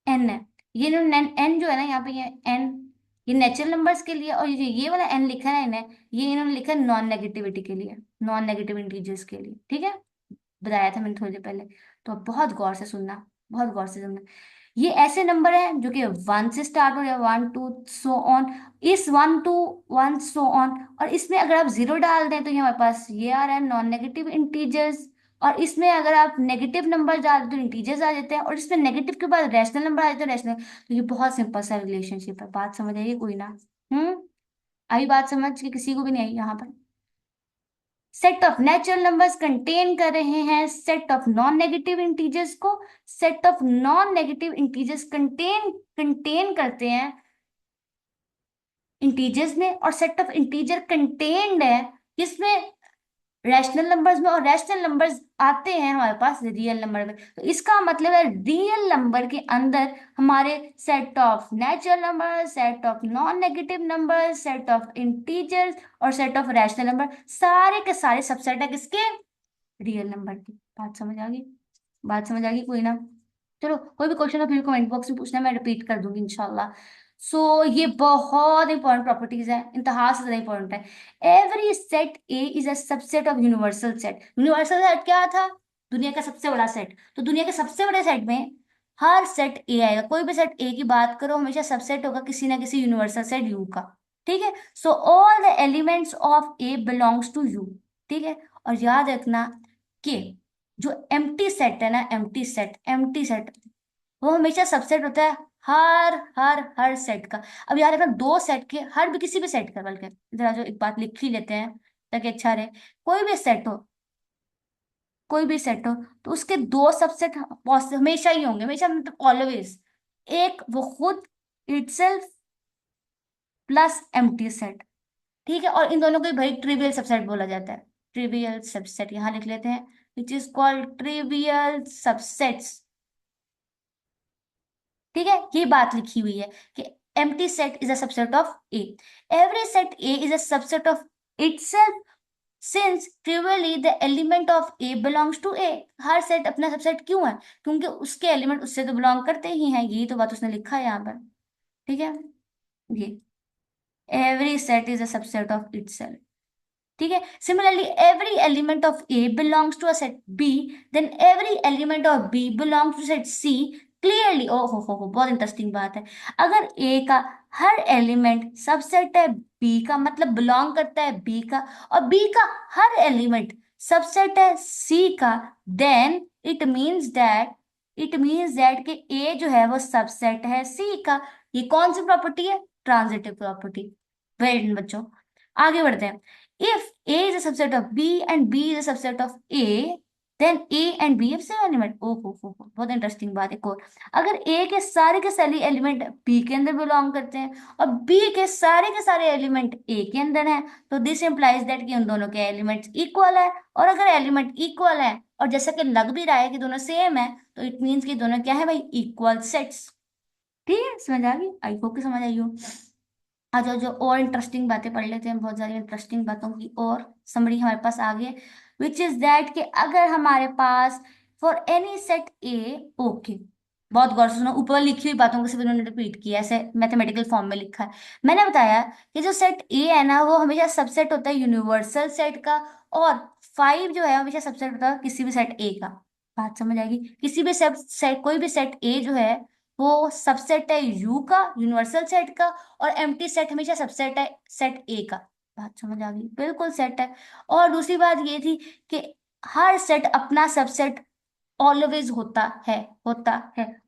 एन है, ये जो एन जो है ना यहाँ पे, ये एन, ये नेचुरल नंबर्स के लिए, और ये जो ये वाला एन लिखा है इन्हें, ये इन्होंने लिखा है नॉन नेगेटिविटी के लिए, नॉन नेगेटिव इंटीजर्स के लिए। ठीक है, बताया था मैंने थोड़ी देर पहले। तो बहुत गौर से सुनना, बहुत गौर से सुनना। ये ऐसे नंबर है जो कि 1 से स्टार्ट हो रहे हैं, 1 2 सो ऑन, इस 1 2 1 सो ऑन, और इसमें अगर आप जीरो डाल दें तो ये हमारे पास ये आ रहा है नॉन नेगेटिव इंटीजर्स, और इसमें अगर आप नेगेटिव नंबर डाल दो तो इंटीजर्स आ जाते हैं, और इसमें नेगेटिव के बाद रैशनल नंबर आ जाते हैं, रैशनल। तो ये बहुत सिंपल सा रिलेशनशिप है, बात समझ आइए कोई ना? हम्म, आई बात समझ के किसी को भी नहीं आई यहाँ पर? Set of natural numbers contain कर रहे हैं set of non negative integers को, set of non negative integers contain contain करते हैं इंटीजर्स में, और सेट ऑफ इंटीजर कंटेन्ड है किसमें? रैशनल नंबर्स में, और रैशनल नंबर्स आते हैं हमारे पास रियल नंबर में। तो इसका मतलब है रियल नंबर के अंदर हमारे set of natural number, set of non negative number, set of integers और सेट ऑफ रैशनल नंबर, सारे के सारे सबसेट है किसके? रियल नंबर की। बात समझ आ गई? बात समझ आ गई कोई ना? चलो, कोई भी क्वेश्चन हो फिर कमेंट बॉक्स में पूछना, मैं रिपीट कर दूंगी इंशाल्लाह। ये बहुत इंपॉर्टेंट प्रॉपर्टीज है, इंतहा से ज्यादा इंपॉर्टेंट है। Every set A is a subset of universal set. Universal set क्या था? दुनिया का सबसे बड़ा सेट। तो दुनिया के सबसे बड़े सेट में हर सेट ए आएगा, कोई भी सेट ए की बात करो हमेशा सबसेट होगा किसी ना किसी यूनिवर्सल सेट यू का। ठीक है, so all the elements of A belongs to U. ठीक है, और याद रखना कि जो एम्प्टी सेट है ना, एम्प्टी सेट वो हमेशा सबसेट होता है हर सेट का। अब याद रखना, दो सेट के, हर भी किसी भी सेट का, बल्कि जरा जो एक बात लिख ही लेते हैं ताकि अच्छा रहे। कोई भी सेट हो, कोई भी सेट हो, तो उसके दो सबसेट हमेशा ही होंगे, हमेशा मतलब ऑलवेज। एक वो खुद इटसेल्फ प्लस एम्प्टी सेट। ठीक है, और इन दोनों को ही भाई ट्रिवियल सबसेट बोला जाता है। ट्रिवियल सबसेट यहाँ लिख लेते हैं, विच इज कॉल्ड ट्रिवियल सबसेट्स। ठीक है, ये बात लिखी हुई है कि empty set is a subset of A. Every set A is a subset of itself since trivially the element of A belongs to A. Her set अपना सबसेट क्यों है? क्योंकि उसके एलिमेंट उससे तो बिलोंग करते ही हैं, यही तो बात उसने लिखा है यहाँ पर। ठीक है, ये every set is a subset of itself. ठीक है, similarly every element of A belongs to a set B, then every element of B belongs to set C clearly. ओ हो, बहुत इंटरेस्टिंग बात है। अगर ए का हर एलिमेंट सबसेट है बी का, मतलब बिलोंग करता है बी का, और बी का हर एलिमेंट सबसेट है सी का, देन इट मीन्स दैट कि ए जो है वो सबसेट है सी का। ये कौन सी प्रॉपर्टी है? Transitive property. वेरी बच्चों, आगे बढ़ते हैं। If A is a subset of B and B is a subset of A, then A and B have same element. हो, बहुत इंटरेस्टिंग बात है। एक और, अगर A के सारे एलिमेंट B के अंदर बिलोंग करते हैं और B के सारे एलिमेंट A के अंदर हैं, तो दिस इंप्लाइज दैट कि उन दोनों के एलिमेंट्स इक्वल है। और अगर एलिमेंट इक्वल है और जैसा कि लग भी रहा है कि दोनों सेम है, तो इट मीन्स कि दोनों क्या है भाई? Equal sets. ठीक है, समझ आ गई? आई होप कि समझ आई हो। आ जाओ, जो और इंटरेस्टिंग बातें पढ़ लेते हैं, बहुत सारी इंटरेस्टिंग बातों की और समरी हमारे पास आ गई है। विच इज दैट कि अगर हमारे पास for any set A, okay, बहुत गौर से सुनो, ऊपर लिखी हुई बातों को सिर्फ इन्होंने रिपीट किया, ऐसे मैथमेटिकल फॉर्म में लिखा है। मैंने बताया कि जो सेट ए है ना, वो हमेशा सबसेट होता है यूनिवर्सल सेट का, और 5 जो है हमेशा सबसेट होता है किसी भी सेट ए का। बात समझ आएगी? किसी भी सेट कोई भी सेट ए जो है वो सबसेट है यू का, यूनिवर्सल सेट का, और एम्प्टी सेट हमेशा सबसेट है सेट ए का। बात समझ आ गई? बिल्कुल सेट है। और दूसरी बात ये थी कि हर सेट अपना सबसेट ऑलवेज होता है।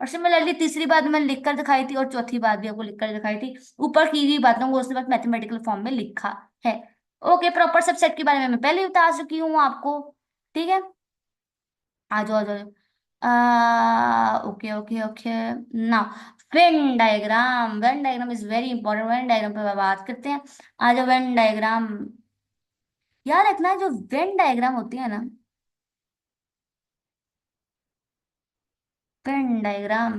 और सिमिलरली तीसरी बात मैंने लिखकर दिखाई थी, और चौथी बात भी आपको लिखकर दिखाई थी। ऊपर की हुई बातों को उसने बस मैथमेटिकल फॉर्म में लिखा है। ओके, प्रॉपर सबसेट के बारे में मैं पहले ही बता चुकी हूँ आपको। ठीक है, आ जाओ आ जाओ। Okay okay okay. ना, Venn diagram is very important. Venn diagram पे बात करते हैं। आ जाओ, वेन डायग्राम। याद रखना, जो वेन डायग्राम होती है ना, वेन डायग्राम,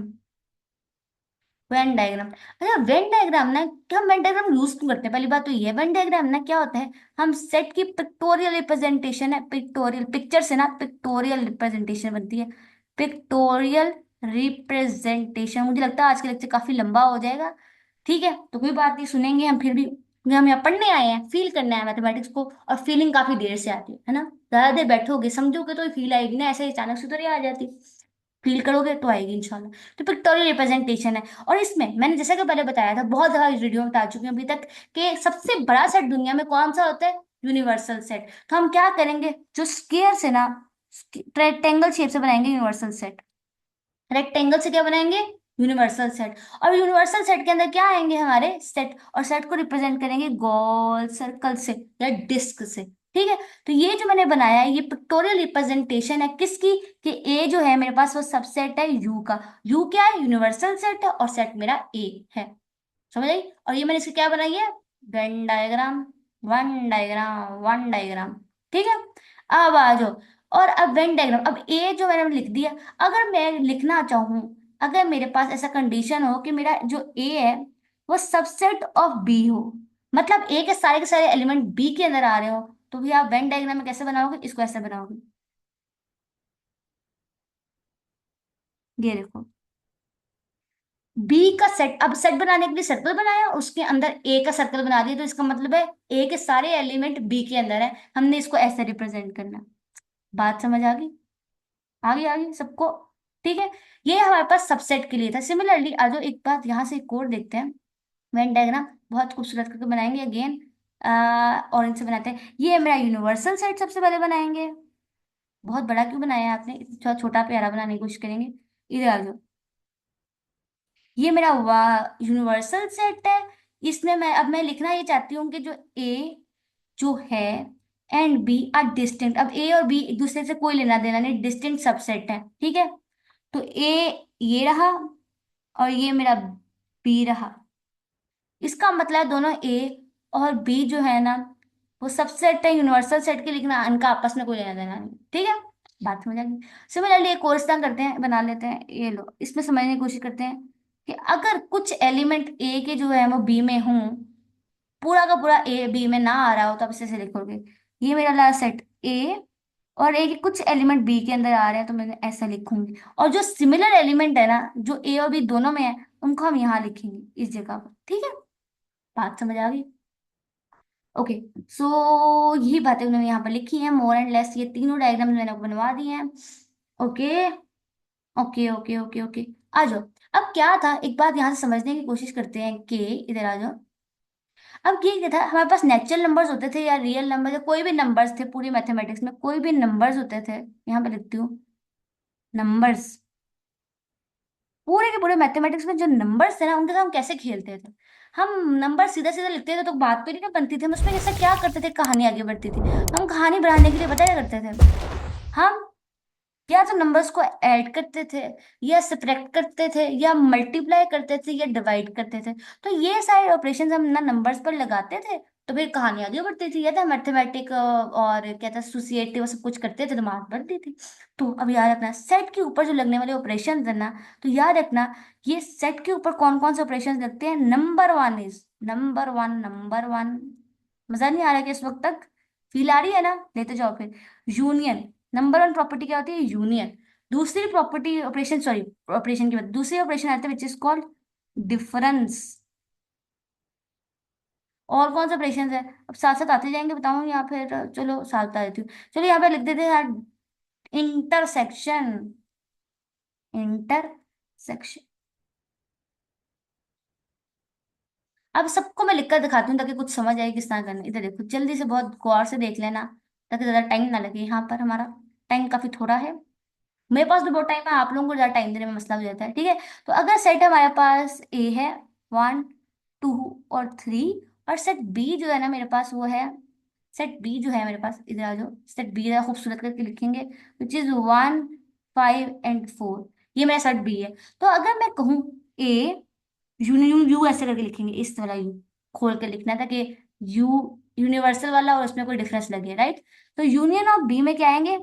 वेन डायग्राम। अच्छा, वेन डायग्राम ना, क्या हम वेन डायग्राम यूज क्यों करते हैं? पहली बात तो ये है, वेन डायग्राम ना क्या होता है, हम सेट की पिक्टोरियल रिप्रेजेंटेशन है। पिक्टोरियल पिक्चर से ना पिक्टोरियल रिप्रेजेंटेशन बनती है। Pictorial representation. मुझे लगता है आज का लेक्चर काफी लंबा हो जाएगा। ठीक है, तो कोई बात नहीं, सुनेंगे हम फिर भी, क्योंकि हम यहाँ पढ़ने आए हैं, फील करना है मैथमेटिक्स को, और फीलिंग काफी देर से आती है ना। ज्यादा देर बैठोगे समझोगे तो फील आएगी ना, ऐसे ही अचानक से तो नहीं आ जाती। फील करोगे तो आएगी इंशाल्लाह। तो पिक्टोरियल रिप्रेजेंटेशन है। और इसमें मैंने जैसा कि पहले बताया था, बहुत ज्यादा इस वीडियो में बता चुकी हूँ अभी तक, कि सबसे बड़ा सेट दुनिया में कौन सा होता है? Universal set. तो हम क्या करेंगे, जो स्क्वायर से ना रेक्टेंगल शेप से बनाएंगे यूनिवर्सल सेट। रेक्टेंगल से क्या बनाएंगे? Universal set. और यूनिवर्सल सेट के अंदर क्या आएंगे? हमारे सेट। और सेट को रिप्रेजेंट करेंगे गोल सर्कल से या डिस्क से। ठीक है, तो ये जो मैंने बनाया है, ये पिक्टोरियल रिप्रेजेंटेशन है किसकी? कि ए जो है मेरे पास वो सबसेट है यू का। यू क्या है? यूनिवर्सल सेट है, और सेट मेरा ए है। समझ आई? और ये मैंने इसकी क्या बनाई है? Venn diagram. One diagram. ठीक है, अब आ जाओ। और अब वेन डायग्राम, अब ए जो मैंने लिख दिया। अगर मैं लिखना चाहूं, अगर मेरे पास ऐसा कंडीशन हो कि मेरा जो ए है वो सबसेट ऑफ बी हो, मतलब ए के सारे एलिमेंट बी के अंदर आ रहे हो, तो भी आप वेन डायग्राम में कैसे बनाओगे? इसको ऐसे बनाओगे, ये देखो। बी का सेट, अब सेट बनाने के लिए सर्कल बनाया, उसके अंदर ए का सर्कल बना दिया, तो इसका मतलब है ए के सारे एलिमेंट बी के अंदर है। हमने इसको ऐसे रिप्रेजेंट करना है। बात समझ आ गई? आ गई सबको? ठीक है, ये हमारे पास सबसेट के लिए था। सिमिलरली आ जाओ, एक बात यहाँ से एक और देखते हैं। वेन डायग्राम बहुत खूबसूरत करके बनाएंगे अगेन। ऑरेंज से बनाते हैं। ये मेरा यूनिवर्सल सेट सबसे पहले बनाएंगे। बहुत बड़ा क्यों बनाया है आपने? थोड़ा छोटा प्यारा बनाने की कोशिश करेंगे। इधर आ जाओ। ये मेरा हुआ यूनिवर्सल सेट है। इसमें मैं लिखना ये चाहती हूँ कि जो ए जो है एंड बी आर डिस्टिंक्ट। अब ए और बी एक दूसरे से कोई लेना देना नहीं, डिस्टिंक्ट सबसेट है। ठीक है, तो ए ये रहा, और ये मेरा बी रहा। इसका मतलब दोनों ए और बी जो है ना, वो सबसेट है यूनिवर्सल सेट के, लिखना इनका आपस में कोई लेना देना नहीं। ठीक है, बात समझ आ गई? सिमिलरली एक और इस तरह करते हैं, बना लेते हैं। ये लो, इसमें समझने की कोशिश करते हैं। कि अगर कुछ एलिमेंट ए के जो है वो बी में हूं, पूरा का पूरा ए बी में ना आ रहा हो, तो आप इसे ऐसे लिखोगे, ये मेरा लास्ट सेट ए, और ए के कुछ एलिमेंट बी के अंदर आ रहे हैं, तो मैं ऐसा लिखूंगी। और जो सिमिलर एलिमेंट है ना, जो ए और बी दोनों में है, उनको हम यहाँ लिखेंगे इस जगह पर। ठीक है, बात समझ आ गई? ओके। सो यही बातें उन्होंने यहाँ पर लिखी हैं, मोर एंड लेस, ये तीनों डायग्राम मैंने आपको बनवा दिए हैं। Okay okay okay okay okay. आ जाओ। अब क्या था, एक बात यहाँ से समझने की कोशिश करते हैं कि, इधर आ जाओ। अब ये क्या था, हमारे पास नेचुरल नंबर्स होते थे या रियल नंबर या कोई भी नंबर्स थे, पूरी मैथमेटिक्स में कोई भी नंबर्स होते थे, यहाँ पे लिखती हूँ, नंबर्स। पूरे के पूरे मैथमेटिक्स में जो नंबर्स थे ना, उनके साथ हम कैसे खेलते थे। हम नंबर सीधा सीधा लिखते थे तो बात पे नहीं ना बनती थी, हम उसमें कैसे क्या करते थे, कहानी आगे बढ़ती थी। हम कहानी बढ़ाने के लिए पता क्या करते थे, हम या तो नंबर्स को ऐड करते थे, या सब्ट्रैक्ट करते थे, या मल्टीप्लाई करते थे, या डिवाइड करते थे। तो ये सारे ऑपरेशंस हम ना नंबर्स पर लगाते थे, तो फिर कहानी आगे बढ़ती थी, या तो मैथमेटिक और क्या था एसोसिएटिव सब कुछ करते थे तो मार्क बढ़ती थी। तो अब याद रखना, सेट के ऊपर जो लगने वाले ऑपरेशन है ना, तो याद रखना, ये सेट के ऊपर कौन कौन से ऑपरेशन लगते हैं। Number one is, number one, number one. मजा नहीं आ रहा है कि इस वक्त तक फील आ रही है ना, लेते जाओ फिर। यूनियन, नंबर वन प्रॉपर्टी क्या होती है, यूनियन। दूसरी प्रॉपर्टी ऑपरेशन, सॉरी, ऑपरेशन की बात, दूसरी ऑपरेशन आती है विच इज कॉल्ड डिफरेंस। और कौन सा ऑपरेशन है, अब साथ साथ आते जाएंगे बताऊं, या फिर चलो साथ बता देती हूँ। चलो यहाँ पे लिख देते हैं यार, इंटरसेक्शन, इंटरसेक्शन। अब सबको मैं लिखकर दिखाती हूँ ताकि कुछ समझ आए किस तरह करना है। इधर देखो, जल्दी से बहुत गौर से देख लेना, ताकि ज्यादा टाइम ना लगे। यहाँ पर हमारा टाइम काफी थोड़ा है, मेरे पास तो बहुत टाइम है, आप लोगों को ज्यादा टाइम देने में मसला हो जाता है। ठीक है, तो अगर सेट हमारे पास ए है, वन, टू और थ्री, और सेट बी जो है ना मेरे पास, वो है, सेट बी जो है मेरे पास, इधर आ जाओ, सेट बी जरा खूबसूरत करके लिखेंगे, which is one, five and four. ये मेरा सेट बी है। तो अगर मैं कहूँ ए, यू यू यू ऐसे करके लिखेंगे, इस वाला यू खोल के लिखना था कि यू यूनिवर्सल वाला, और उसमें कोई डिफरेंस लगे, राइट। तो यूनियन ऑफ बी में क्या आएंगे,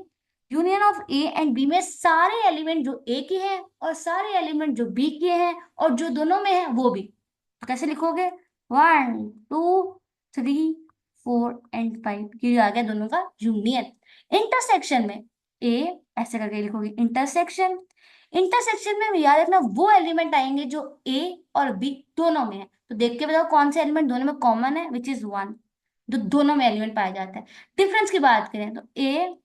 union of A and B में सारे एलिमेंट जो ए के हैं और सारे एलिमेंट जो बी के हैं और जो दोनों में है वो भी। तो कैसे लिखोगे, one, two, three, four and five, ये आ गया दोनों का यूनियन। इंटरसेक्शन में ए, ऐसे करके लिखोगे इंटरसेक्शन। इंटरसेक्शन में भी याद रखना, वो एलिमेंट आएंगे जो ए और बी दोनों में है। तो देख के बताओ कौन से एलिमेंट दोनों में कॉमन है, विच इज वन, जो दोनों में एलिमेंट पाया जाता है। डिफरेंस की बात करें तो ए,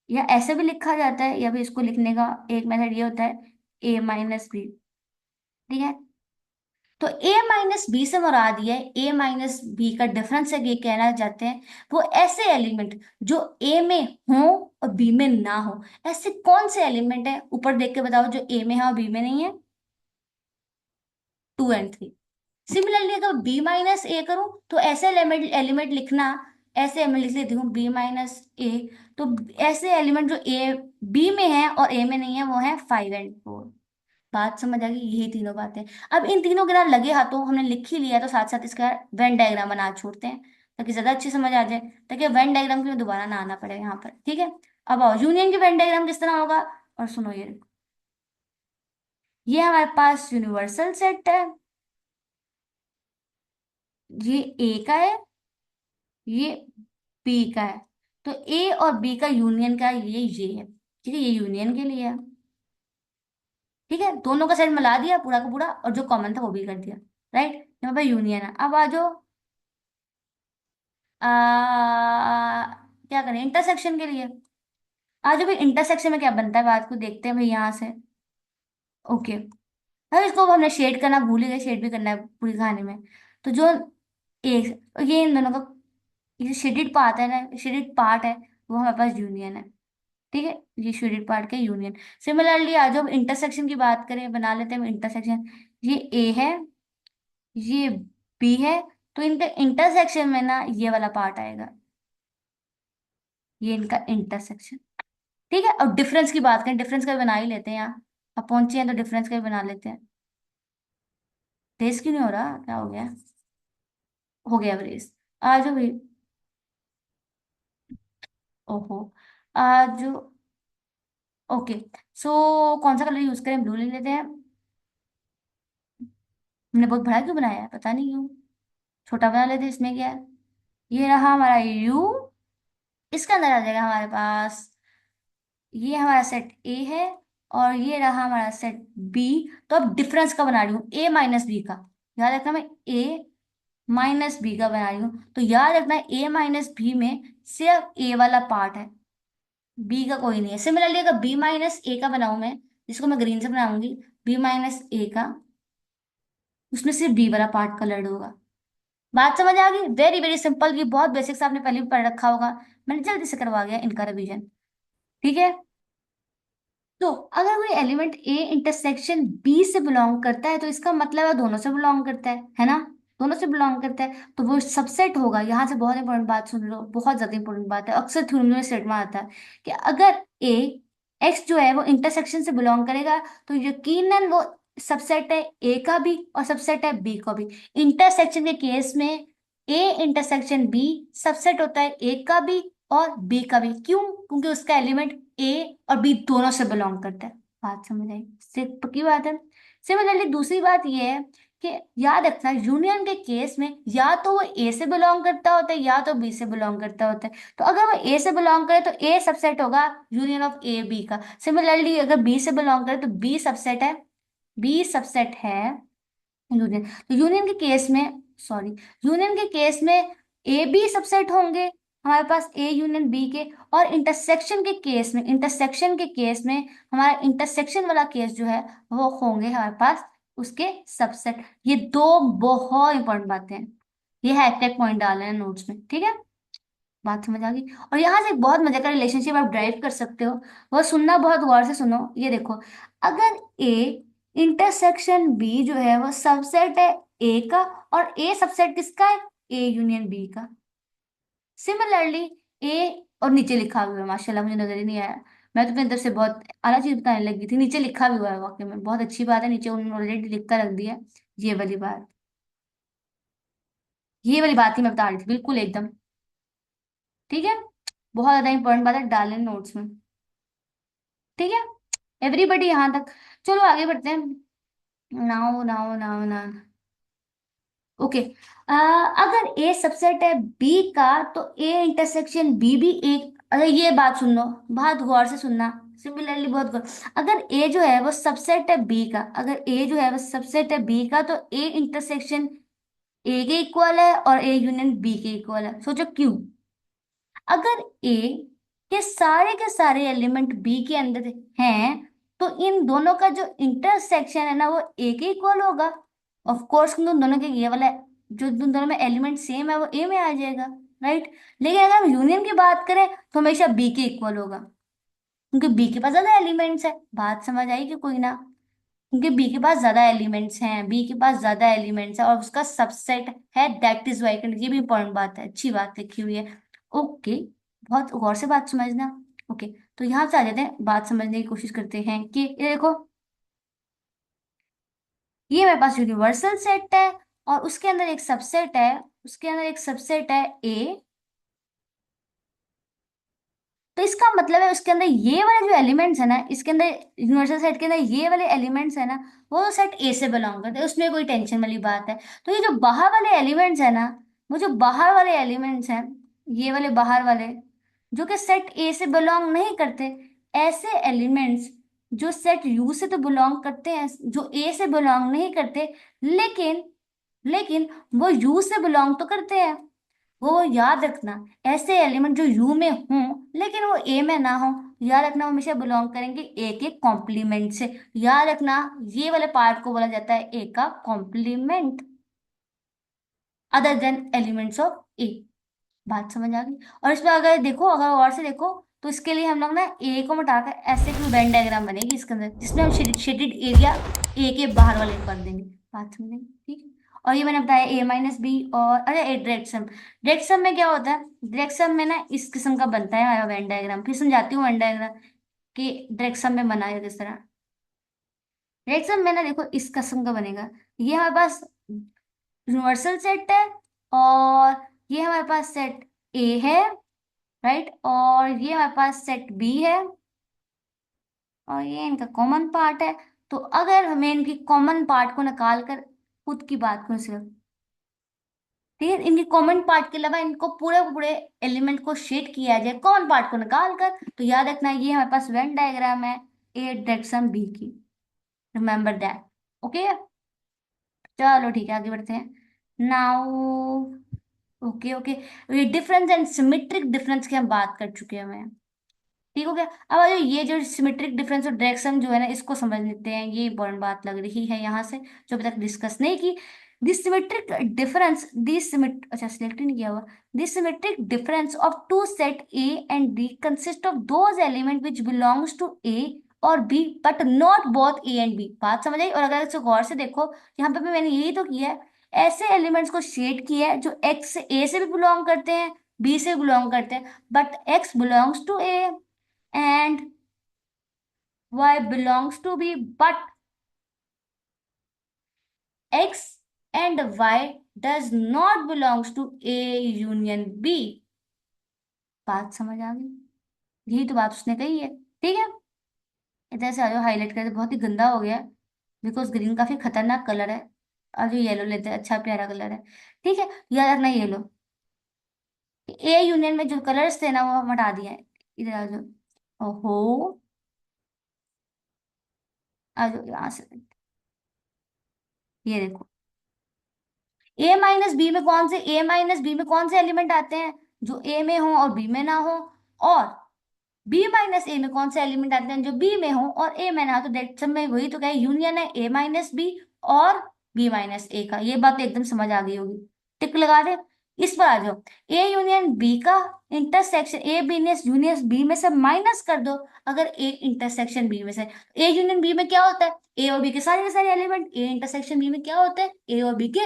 या ऐसे भी लिखा जाता है, या भी इसको लिखने का एक मेथड ये होता है, ए माइनस बी। ठीक है, तो ए माइनस बी से मुराद ये है, ए माइनस बी का डिफरेंस है, ये कहना चाहते हैं वो ऐसे एलिमेंट जो ए में हो और बी में ना हो। ऐसे कौन से एलिमेंट है, ऊपर देख के बताओ, जो ए में है और बी में नहीं है। Two and three. सिमिलरली अगर बी माइनस ए करूं, तो ऐसे एलिमेंट एलिमेंट लिखना, ऐसे मैं लिख लेती हूँ बी माइनस ए। तो ऐसे एलिमेंट जो ए बी में है और ए में नहीं है, वो है फाइव एंड फोर। बात समझ आ गई, यही तीनों बातें। अब इन तीनों के नाम लगे हाथों हमने लिख ही लिया है, तो साथ साथ इसका वेन डायग्राम बना छोड़ते हैं, ताकि ज्यादा अच्छी समझ आ जाए, ताकि वेन डायग्राम के लिए दोबारा ना आना पड़े यहाँ पर। ठीक है, अब आओ, यूनियन की वेन डायग्राम किस तरह होगा। और सुनो, ये हमारे पास यूनिवर्सल सेट है, ये ए का है, ये बी का है। तो ए और बी का यूनियन का ये है। ठीक है, ये यूनियन के लिए है। ठीक है, दोनों का सेट मिला दिया पूरा का पूरा, और जो कॉमन था वो भी कर दिया, राइट। यहाँ पे यूनियन है। अब आ जाओ, क्या करें इंटरसेक्शन के लिए। आ जाओ भाई, इंटरसेक्शन में क्या बनता है, बात को देखते हैं भाई यहाँ से। ओके, अब इसको हमने शेड करना भूल ही गए, शेड भी करना है पूरी कहानी में। तो जो एक, ये इन दोनों का, ये शेडेड पार्ट है ना, शेडेड पार्ट है, वो हमारे पास यूनियन है। ठीक है, ये शेडेड पार्ट का यूनियन। सिमिलरली आज हम इंटरसेक्शन की बात करें, बना लेते हैं इंटरसेक्शन। ये ए है, ये बी है, तो इनका इंटरसेक्शन में ना ये वाला पार्ट आएगा, ये इनका इंटरसेक्शन। ठीक है, और डिफरेंस की बात करें, डिफरेंस का भी बना ही लेते हैं यहाँ। अब पहुंचे हैं तो डिफरेंस का भी बना लेते हैं। रेस क्यों नहीं हो रहा, क्या हो गया। हो गया रेस। आ जाओ भाई। ओहो, आ जाओ। ओके, सो कौन सा कलर यूज करें, ब्लू ले लेते हैं। हमने बहुत बड़ा क्यों बनाया है, पता नहीं क्यों। छोटा बना लेते, इसमें क्या है। ये रहा हमारा यू, इसके अंदर आ जाएगा हमारे पास, ये हमारा सेट ए है, और ये रहा हमारा सेट बी। तो अब डिफरेंस का बना रही हूँ, ए माइनस बी का। याद रखना मैं ए माइनस बी का बना रही हूँ, तो याद रखना ए माइनस बी में सिर्फ ए वाला पार्ट है, बी का कोई नहीं है। सिमिलरली अगर बी माइनस ए का बनाऊं मैं, जिसको मैं ग्रीन से बनाऊंगी, बी माइनस ए का, उसमें सिर्फ बी वाला पार्ट कलर्ड होगा। बात समझ आ गई, वेरी वेरी सिंपल, ये बहुत बेसिक्स आपने पहले भी पढ़ रखा होगा, मैंने जल्दी से करवा गया इनका रिवीजन। ठीक है। तो अगर कोई एलिमेंट ए इंटरसेक्शन बी से बिलोंग करता है, तो इसका मतलब है दोनों से बिलोंग करता है ना। दोनों से बिलोंग करता है तो वो सबसेट होगा। यहाँ से बहुत इंपॉर्टेंट बात सुन लो, बहुत ज्यादा इंपॉर्टेंट बात है, अक्सर थ्योरी में स्टेटमेंट आता है कि अगर ए एक्स जो है वो इंटरसेक्शन से बिलोंग करेगा, तो यकीनन वो सबसेट है ए का भी और सबसेट है बी का भी। इंटरसेक्शन के केस में ए इंटरसेक्शन बी सबसेट होता है ए का भी और बी का भी। क्यों? क्योंकि उसका एलिमेंट ए और बी दोनों से बिलोंग करता है। बात समझ आई, सिर्फ पक्की बात है। सिमिलरली दूसरी बात यह है कि याद रखना यूनियन के केस में या तो वो ए से बिलोंग करता होता है या तो बी से बिलोंग करता होता है। तो अगर वो ए से बिलोंग करे तो ए सबसेट होगा यूनियन ऑफ ए बी का। सिमिलरली अगर बी से बिलोंग करे तो बी सबसेट है, बी सबसेट है यूनियन। तो यूनियन के केस में, सॉरी, यूनियन के केस में ए बी सबसेट होंगे हमारे पास, ए यूनियन बी के। और इंटरसेक्शन के केस में, इंटरसेक्शन के केस में हमारा इंटरसेक्शन वाला केस जो है वो होंगे हमारे पास उसके सबसेट। ये दो बहुत इंपॉर्टेंट बातें हैं, ये हैशटैग पॉइंट डालना है नोट्स में, ठीक है। बात समझ आ गई। और यहाँ से एक बहुत मजे का रिलेशनशिप आप ड्राइव कर सकते हो, वो सुनना, बहुत गौर से सुनो। ये देखो, अगर ए इंटरसेक्शन बी जो है वो सबसेट है ए का, और ए सबसेट किसका है, ए यूनियन बी का। सिमिलरली ए, और नीचे लिखा हुआ है, माशाल्लाह मुझे नजर ही नहीं आया, मैं तो अपनी तरफ से बहुत आला चीज बताने लगी थी। नीचे लिखा भी हुआ है, वाकई में बहुत अच्छी बात है, नीचे उन्होंने ऑलरेडी लिख कर रख दिया है। ये वाली बात, ये वाली बात ही मैं बता रही थी, बिल्कुल एकदम। ठीक है, बहुत ज्यादा इंपॉर्टेंट बात है, डालें नोट्स में। ठीक है, एवरीबडी यहाँ तक। चलो आगे बढ़ते हैं। Now now now now, okay. अगर ए सबसेट है बी का, तो ए इंटरसेक्शन बी भी एक, अरे ये बात सुन लो, बहुत गौर से सुनना। सिमिलरली बहुत गौर, अगर ए जो है वो सबसेट है बी का, अगर ए जो है वो सबसेट है बी का, तो ए इंटरसेक्शन ए के इक्वल है और ए यूनियन बी के इक्वल है। सोचो क्यों। अगर ए के सारे एलिमेंट बी के अंदर हैं, तो इन दोनों का जो इंटरसेक्शन है ना वो ए के इक्वल होगा। ऑफ कोर्स तुम दोनों के ये वाला जो तुम दोनों में एलिमेंट सेम है वो ए में आ जाएगा, राइट। लेकिन अगर हम यूनियन की बात करें तो हमेशा बी के इक्वल होगा, क्योंकि बी के पास ज्यादा एलिमेंट्स है। बात समझ आई कि कोई ना, क्योंकि बी के पास ज्यादा एलिमेंट्स हैं, बी के पास ज्यादा एलिमेंट्स है और उसका सबसेट है, दैट इज वाई। ये भी इंपॉर्टेंट बात है, अच्छी बात लिखी हुई है। ओके, बहुत गौर से बात समझना। ओके, तो यहाँ से आ जाते हैं, बात समझने की कोशिश करते हैं कि ये देखो, ये मेरे पास यूनिवर्सल सेट है और उसके अंदर एक सबसेट है, उसके अंदर एक सबसेट है ए। तो इसका मतलब है उसके अंदर ये वाले जो एलिमेंट्स है ना, इसके अंदर यूनिवर्सल सेट के अंदर ये वाले एलिमेंट्स है ना, वो सेट ए से बिलोंग करते हैं, उसमें कोई टेंशन वाली बात है। तो ये जो बाहर वाले एलिमेंट्स है ना, वो जो बाहर वाले एलिमेंट्स हैं, ये वाले बाहर वाले जो कि सेट ए से बिलोंग नहीं करते, ऐसे एलिमेंट्स जो सेट यू से तो बिलोंग करते हैं, जो ए से बिलोंग नहीं करते, लेकिन लेकिन वो यू से बिलोंग तो करते हैं। वो याद रखना, ऐसे एलिमेंट जो यू में हों लेकिन वो ए में ना हो, याद रखना वो हमेशा बिलोंग करेंगे ए के कॉम्प्लीमेंट से। याद रखना, ये वाले पार्ट को बोला जाता है ए का complement, other than elements of A. बात समझ आ गई। और इसमें अगर देखो, अगर और से देखो, तो इसके लिए हम लोग ना ए को मिटाकर ऐसे कोई वेन डायग्राम बनेगी इसके अंदर, जिसमें हम शेडेड एरिया ए के बाहर वाले को कर देंगे। बात समझ गई, ठीक है। और ये मैंने बताया ए माइनस बी, और अरे ए डायरेक्ट सम, डायरेक्ट सम में क्या होता है, डायरेक्ट सम में ना इस किस्म का बनता है हमारा वेन डायग्राम। फिर समझाती हूँ वेन डायग्राम कि डायरेक्ट सम में बनाया किस तरह। डायरेक्ट सम में ना देखो इस किस्म का बनेगा, ये हमारे पास यूनिवर्सल सेट है, और ये हमारे पास सेट ए है, राइट, और ये हमारे पास सेट बी है, और ये इनका कॉमन पार्ट है। तो अगर हमें इनकी कॉमन पार्ट को निकाल कर खुद की बात करूं सिर्फ, ठीक है, इनके कॉमन पार्ट के अलावा इनको पूरे पूरे एलिमेंट को शेड किया जाए कॉमन पार्ट को निकाल कर, तो याद रखना ये हमारे पास वेन डायग्राम है ए डायरेक्शन बी की, रिमेंबर दैट। ओके, चलो ठीक है, आगे बढ़ते हैं नाउ। ओके ओके, ये डिफरेंस एंड सिमेट्रिक डिफरेंस की हम बात कर चुके हैं। ठीक हो गया। अब आ जाओ, ये जो सिमेट्रिक डिफरेंस और डायरेक्शन जो है ना, इसको समझ लेते हैं, ये इंपॉर्टेंट बात लग रही है यहाँ से, जो अभी तक डिस्कस नहीं की। दिस सिमेट्रिक डिफरेंस, दिस सिमेट अच्छा सिलेक्ट ही नहीं किया हुआ। This symmetric difference of two set A and B consist of those element which belongs to A और B but not both A and B. बात समझ आई? और अगर इसको गौर से देखो, यहाँ पे भी मैंने यही तो किया है, ऐसे एलिमेंट्स को शेड किया है जो एक्स ए से भी बिलोंग करते हैं, बी से बिलोंग करते हैं, but x belongs to A and y belongs to b, but x and y does not belongs to a union b। बात समझ आ गई? यही तो बात उसने कही है। ठीक है, इधर से आ जाओ, हाईलाइट करते, बहुत ही गंदा हो गया बिकॉज ग्रीन काफी खतरनाक कलर है। और जो येलो लेते हैं, अच्छा प्यारा कलर है। ठीक है, याद रखना येलो, ए यूनियन में जो कलर्स थे ना वो हम हटा दिए हैं। इधर आ जाओ, ओहो, आ जाओ यहाँ से, ये देखो, ए माइनस बी में कौन से एलिमेंट आते हैं जो ए में हो और बी में ना हो, और बी माइनस ए में कौन से एलिमेंट आते हैं जो बी में हो और ए में ना हो। तो दैट सब में वही तो क्या है, यूनियन है ए माइनस बी और बी माइनस ए का। ये बात तो एकदम समझ आ गई होगी, टिक लगा दे। इस पर आ जाओ, ए यूनियन बी का इंटरसेक्शन, ए बी ने यूनियन बी में से माइनस कर दो, अगर ए इंटरसेक्शन बी में से। ए यूनियन बी में क्या होता है, ए और बी के सारे एलिमेंट, ए इंटरसेक्शन बी में क्या होता है, ए और बी के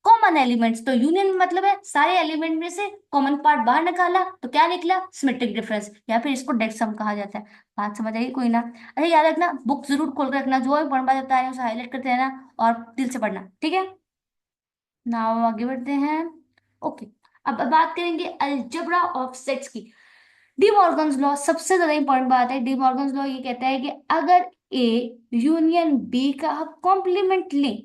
कॉमन एलिमेंट्स। तो यूनियन में मतलब है सारे एलिमेंट में से कॉमन पार्ट बाहर निकाला, तो क्या निकला, सिमेट्रिक डिफरेंस, या फिर इसको डेड सम कहा जाता है। बात समझ आई कोई ना? अरे याद रखना, बुक जरूर खोल कर रखना, जो भी पढ़ना बता रहे हैं उसे हाईलाइट करते रहना और दिल से पढ़ना, ठीक है। नाउ आगे बढ़ते हैं। ओके, अब बात करेंगे अलजेब्रा ऑफ सेट्स की। डी मॉर्गन्स लॉ सबसे ज्यादा इंपॉर्टेंट बात है। डी मॉर्गन्स लॉ ये कहता है कि अगर ए यूनियन बी का कॉम्प्लीमेंट लें,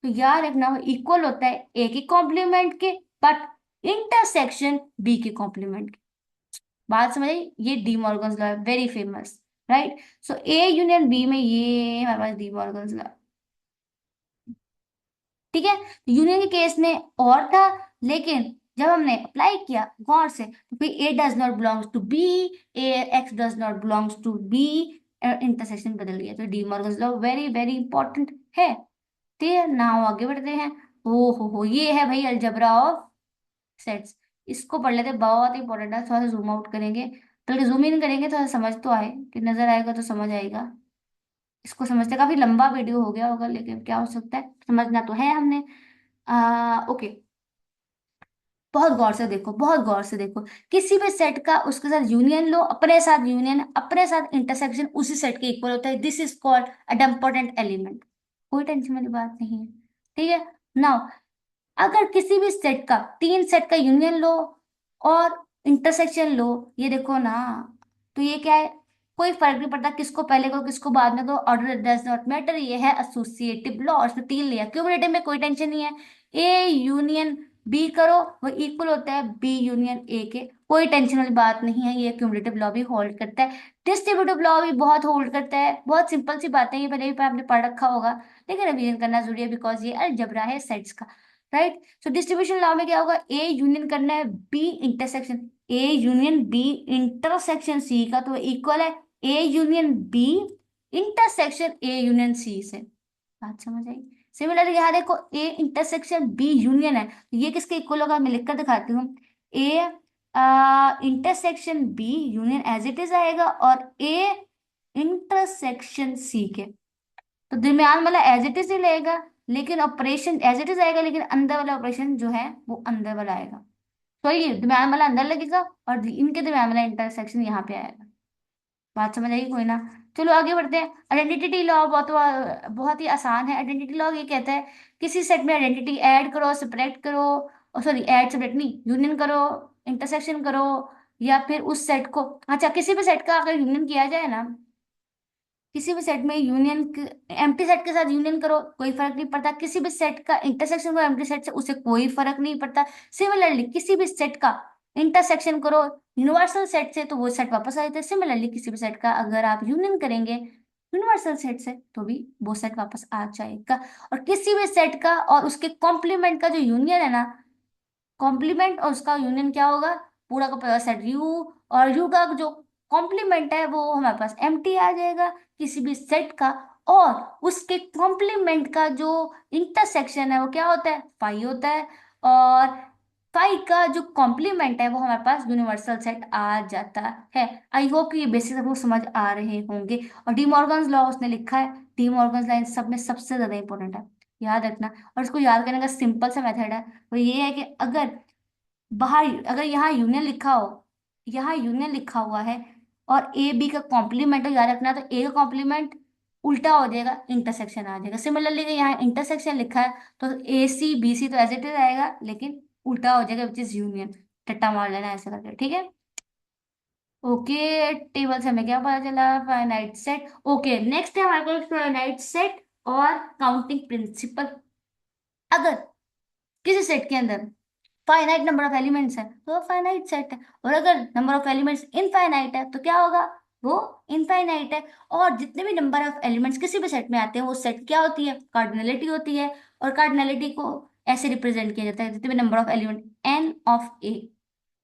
तो याद रखना वो इक्वल होता है ए के कॉम्प्लीमेंट के, बट इंटरसेक्शन बी के कॉम्प्लीमेंट के। बात समझ आई? ये डी मॉर्गन्स लॉ है, very famous, right. So A union B में ये हमारे पास डी मॉर्गन्स लॉ, ठीक है। यूनियन के केस में और था, लेकिन जब हमने अप्लाई किया गौर से, तो फिर A does not belongs to B, A X does not belongs to B, intersection बदल गया। तो De Morgan's law very very important है। ठीक है, नाउ आगे बढ़ते हैं। ओ हो, ये है भाई अलजबरा ऑफ सेट्स। इसको पढ़ लेते हैं, बहुत इंपॉर्टेंट है। थोड़ा सा जूम आउट करेंगे, बल्कि जूम इन करेंगे, थोड़ा समझ तो आए, कि नजर आएगा तो समझ आएगा। इसको समझते, काफी लंबा वीडियो हो गया होगा, लेकिन क्या हो सकता है, समझना तो है हमने। ओके, बहुत गौर से देखो, बहुत गौर से देखो, किसी भी सेट का उसके साथ यूनियन लो, अपने साथ यूनियन, अपने साथ इंटरसेक्शन उसी सेट के इक्वल होता है। This is called idempotent element. कोई टेंशन वाली बात नहीं है, ठीक है। नाउ, अगर किसी भी सेट का, तीन सेट का यूनियन लो और इंटरसेक्शन लो, ये देखो ना, तो ये क्या है, कोई फर्क नहीं पड़ता किसको पहले करो किसको बाद में करो, ऑर्डर डज नॉट मैटर। ये है एसोसिएटिव लॉ, इसमें तीन लिया, क्यूमुलेटिव में कोई टेंशन नहीं है। ए यूनियन बी करो, वो इक्वल होता है बी यूनियन ए के, कोई टेंशन वाली बात नहीं है। ये क्यूमुलेटिव लॉ भी होल्ड करता है, डिस्ट्रीब्यूटिव लॉ भी बहुत होल्ड करता है। बहुत सिंपल सी बातें, ये पहले भी आपने पढ़ रखा होगा, लेकिन रिवीजन करना जरूरी है, बिकॉज ये अलजबरा है सेट्स का, राइट। सो डिस्ट्रीब्यूशन लॉ में क्या होगा, ए यूनियन करना है B intersection, A union B intersection C का, तो इक्वल है A union B intersection A union C से। बात समझ आई? सिमिलरली यहाँ देखो, ए इंटरसेक्शन बी यूनियन है, तो ये किसके इक्वल होगा, मैं लिखकर दिखाती हूँ। A intersection B union as it is आएगा, और ए इंटरसेक्शन सी के, तो दरम्यान वाला एज इट इज ही लेगा, लेकिन ऑपरेशन एज इट इज आएगा, लेकिन अंदर वाला ऑपरेशन जो है वो अंदर वाला आएगा। तो ये दरम्यान वाला अंदर लगेगा, और इनके दरम्यान वाला इंटरसेक्शन यहाँ पे आएगा। बात समझ आई कोई ना? चलो आगे बढ़ते हैं। आइडेंटिटी लॉ बहुत बहुत ही आसान है। आइडेंटिटी लॉ ये कहता है, किसी सेट में आइडेंटिटी ऐड करो, सब्ट्रैक्ट करो, सॉरी ऐड सब्ट्रैक्ट नहीं, यूनियन करो, इंटरसेक्शन करो, या फिर उस सेट को, अच्छा किसी भी सेट का अगर यूनियन किया जाए ना, किसी भी सेट में यूनियन, एम्प्टी सेट के साथ यूनियन करो कोई फर्क नहीं पड़ता, किसी भी सेट का इंटरसेक्शन करो एम्प्टी सेट से उसे कोई फर्क नहीं पड़ता। सिमिलरली किसी भी सेट का इंटरसेक्शन करो यूनिवर्सल सेट से तो वो सेट वापस आ जाता है। सिमिलरली किसी भी सेट का अगर आप यूनियन करेंगे यूनिवर्सल सेट से तो भी वो सेट वापस आ जाएगा। और किसी भी सेट का और उसके कॉम्प्लीमेंट का जो यूनियन है ना, कॉम्प्लीमेंट और उसका यूनियन क्या होगा, पूरा का पूरा सेट यू, और यू का जो कॉम्प्लीमेंट है वो हमारे पास एम्प्टी आ जाएगा किसी भी सेट का। और उसके कॉम्प्लीमेंट का जो इंटरसेक्शन है वो क्या होता है, फाई होता है। और फाई का जो कॉम्प्लीमेंट है वो हमारे पास यूनिवर्सल सेट आ जाता है। आई होप कि ये बेसिक आपको समझ आ रहे होंगे। और डी मॉर्गन्स लॉ उसने लिखा है, डी मॉर्गन्स लॉ इन सब में सबसे ज्यादा इंपॉर्टेंट है, याद रखना। और इसको याद करने का सिंपल सा मेथड है, वो ये है कि अगर यहाँ यूनियन लिखा हो, यहाँ यूनियन लिखा हुआ है और ए बी का कॉम्प्लीमेंट हो, याद रखना, तो ए का कॉम्प्लीमेंट उल्टा हो जाएगा, इंटरसेक्शन आ जाएगा। सिमिलरली यहाँ इंटरसेक्शन लिखा है तो ए सी बी सी तो एज इट इज आएगा, लेकिन उल्टा हो जाएगा विच इज यूनियन। टट्टा मार लेना ऐसे करके, ठीक है। ओके, टेबल से हमें क्या पता चला, फाइनाइट सेट। ओके, नेक्स्ट है हमारे पास फाइनाइट सेट और काउंटिंग प्रिंसिपल। अगर किसी सेट के अंदर फाइनाइट नंबर ऑफ एलिमेंट्स है तो वो फाइनाइट सेट है, और अगर नंबर ऑफ एलिमेंट्स इनफाइनाइट है तो क्या होगा, वो इनफाइनाइट है। और जितने भी नंबर ऑफ एलिमेंट्स किसी भी सेट में आते हैं वो सेट क्या होती है, कार्डिनलिटी होती है। और कार्डिनलिटी को ऐसे रिप्रेजेंट किया जाता है, जितने भी number of element N of A,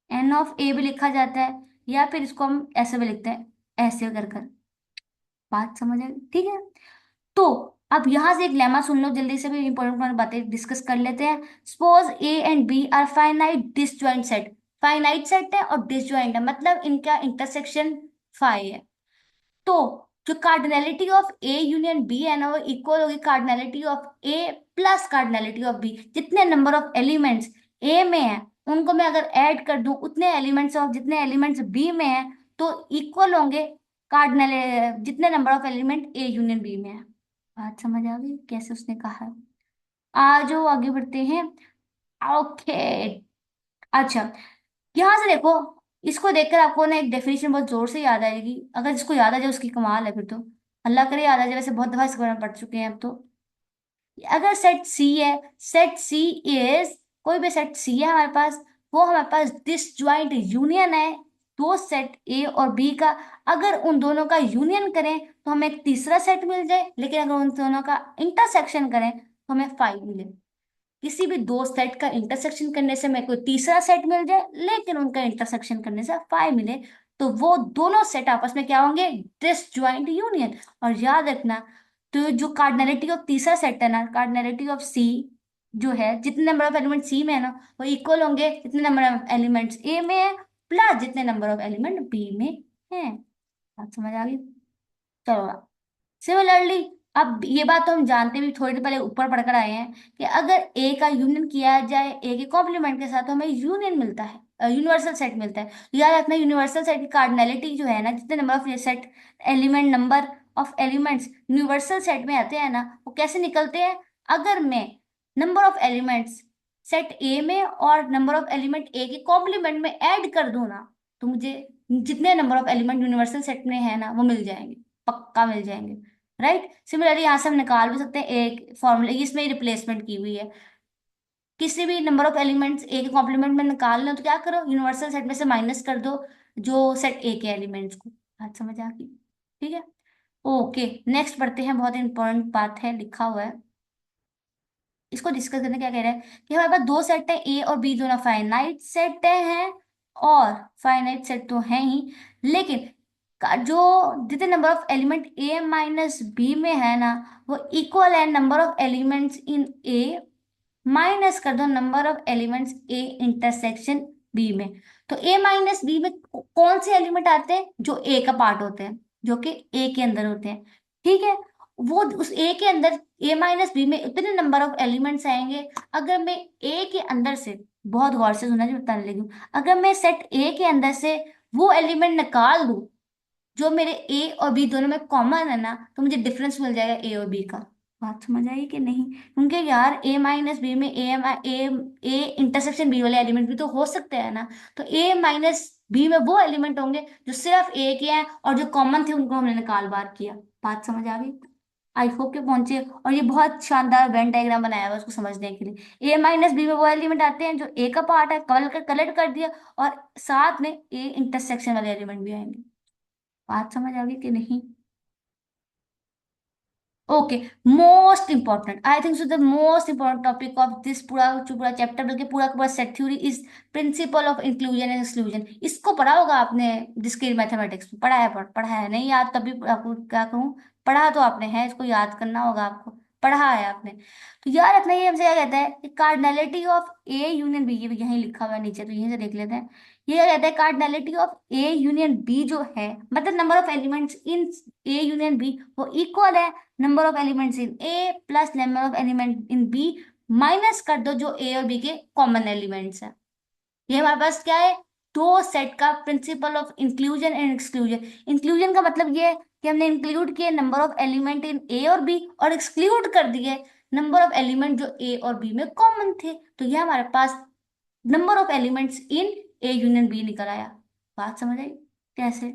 N of A भी लिखा जाता है, या फिर इसको हम ऐसे भी लिखते हैं, ऐसे कर कर। बात समझ आई, ठीक है। तो अब यहां से एक लेमा सुन लो, जल्दी से भी इंपॉर्टेंट बातें डिस्कस कर लेते हैं। Suppose A and B are finite disjoint set. Finite set है और डिसजॉइंट है, मतलब इनका इंटरसेक्शन फाई है। तो जो cardinality of A union B है ना, वो इक्वल होगी cardinality of A plus cardinality of B. जितने नंबर ऑफ एलिमेंट्स ए में है उनको मैं अगर ऐड कर दूं उतने एलिमेंट्स ऑफ जितने एलिमेंट्स बी में है, तो इक्वल होंगे कार्डिनल जितने number of element A union B में है। बात समझ आ गई कैसे उसने कहा है। आ जाओ आगे बढ़ते हैं। ओके, अच्छा, यहां से देखो, इसको देखकर आपको ना एक डेफिनेशन बहुत जोर से याद आएगी, अगर जिसको याद आ जाए उसकी कमाल है फिर तो। अल्लाह करे याद आ जाए, वैसे बहुत दफा इसके बारे में पढ़ चुके हैं अब तो। अगर सेट सी है, सेट सी इज, कोई भी सेट सी है हमारे पास, वो हमारे पास डिसजॉइंट यूनियन है दो सेट ए और बी का। अगर उन दोनों का यूनियन करें तो हमें एक तीसरा सेट मिल जाए, लेकिन अगर उन दोनों का इंटरसेक्शन करें तो हमें फाइव मिले। किसी भी दो सेट का इंटरसेक्शन करने से मेरे को तीसरा सेट मिल जाए, लेकिन उनका इंटरसेक्शन करने से फाइव मिले, तो वो दोनों सेट आपस में क्या होंगे, डिसजॉइंट यूनियन। और याद रखना, तो जो कार्डिनलिटी ऑफ तीसरा सेट है ना, कार्डिनलिटी ऑफ सी जो है, जितने नंबर ऑफ एलिमेंट सी में है ना वो इक्वल होंगे जितने नंबर ऑफ एलिमेंट्स ए में है प्लस जितने नंबर ऑफ एलिमेंट बी में है। बात समझ आ गई, चलो। सिमिलरली, अब ये बात तो हम जानते भी, थोड़ी देर पहले ऊपर पढ़कर आए हैं कि अगर ए का यूनियन किया जाए ए के कॉम्प्लीमेंट के साथ तो हमें यूनियन मिलता है, यूनिवर्सल सेट मिलता है। तो याद रखना, यूनिवर्सल सेट की कार्डिनलिटी जो है ना, जितने number of set element number of elements universal set में आते हैं ना, वो कैसे निकलते हैं, अगर मैं नंबर ऑफ एलिमेंट्स सेट ए में और नंबर ऑफ एलिमेंट ए के कॉम्प्लीमेंट में ऐड कर दूं ना, तो मुझे जितने number of element universal set में है ना वो मिल जाएंगे, पक्का मिल जाएंगे। राइट, सिमिलरली यहाँ से हम निकाल भी सकते हैं एक फॉर्मूला, इसमें रिप्लेसमेंट की हुई है। किसी भी नंबर ऑफ एलिमेंट्स ए के कॉम्प्लीमेंट में निकालना हो तो क्या करो, यूनिवर्सल सेट में से माइनस कर दो जो सेट ए के एलिमेंट्स को। बात समझ आ गई, ठीक है। ओके, नेक्स्ट पढ़ते हैं, बहुत इंपॉर्टेंट बात है लिखा हुआ है, इसको डिस्कस करने क्या कह रहा है कि हमारे पास दो सेट है ए और बी, दोनों फाइनाइट सेट हैं, और फाइनाइट सेट तो है ही, लेकिन जो जितने number of element A minus B में है ना, वो इक्वल है number of elements in A minus कर दो number of elements A intersection B में। तो ए माइनस बी में कौन से एलिमेंट आते हैं, जो ए का पार्ट होते हैं, जो कि ए के अंदर होते हैं, ठीक है। वो उस ए के अंदर ए माइनस बी में उतने नंबर ऑफ एलिमेंट्स आएंगे। अगर मैं ए के अंदर से, बहुत गौर से सुना जी बताने लगी हूँ, अगर मैं सेट ए के अंदर से वो एलिमेंट निकाल दूं जो मेरे ए और बी दोनों में कॉमन है ना, तो मुझे डिफरेंस मिल जाएगा ए और बी का। बात समझ आई कि नहीं? क्योंकि यार ए माइनस बी में ए इंटरसेक्शन बी वाले एलिमेंट भी तो हो सकते हैं ना। तो ए माइनस बी में वो एलिमेंट होंगे जो सिर्फ ए के हैं और जो कॉमन थे उनको हमने निकाल बार किया। बात समझ आ गई? आई होप के पहुंचे। और ये बहुत शानदार वेन डायग्राम बनाया हुआ है उसको समझने के लिए। ए माइनस बी में वो एलिमेंट आते हैं जो ए का पार्ट है, कलेक्ट कर दिया, और साथ में ए इंटरसेक्शन वाले एलिमेंट भी आएंगे। बात समझ आ गई कि नहीं? Okay, most important, I think so the most important topic of this पूरा जो पूरा चैप्टर, बल्कि पूरा का पूरा set theory is principle of inclusion and exclusion. इसको पढ़ा होगा आपने डिस्क्रीट मैथमेटिक्स में, पढ़ा है? पढ़ा है? नहीं याद तभी आपको क्या कहूँ, पढ़ा तो आपने है, इसको याद करना होगा आपको, पढ़ा है आपने। तो याद रखना, ये हमसे क्या कहता है कि cardinality of A union B, ये भी यहीं लिखा हुआ है नीचे, तो यहीं से देख लेते हैं। ये क्या कहता है, cardinality of A union B जो है, मतलब number of elements in A union B, वो इक्वल है number of elements in A plus number of element in B, minus कर दो जो ए और बी के कॉमन एलिमेंट्स हैं। ये हमारे पास क्या है, दो सेट का principle of inclusion and exclusion. Inclusion का मतलब ये है कि हमने इंक्लूड किए number of element in A और बी, और एक्सक्लूड कर दिए नंबर ऑफ एलिमेंट जो ए और बी में कॉमन थे। तो ये हमारे पास number of elements in A union B निकल आया। बात समझ आई कैसे?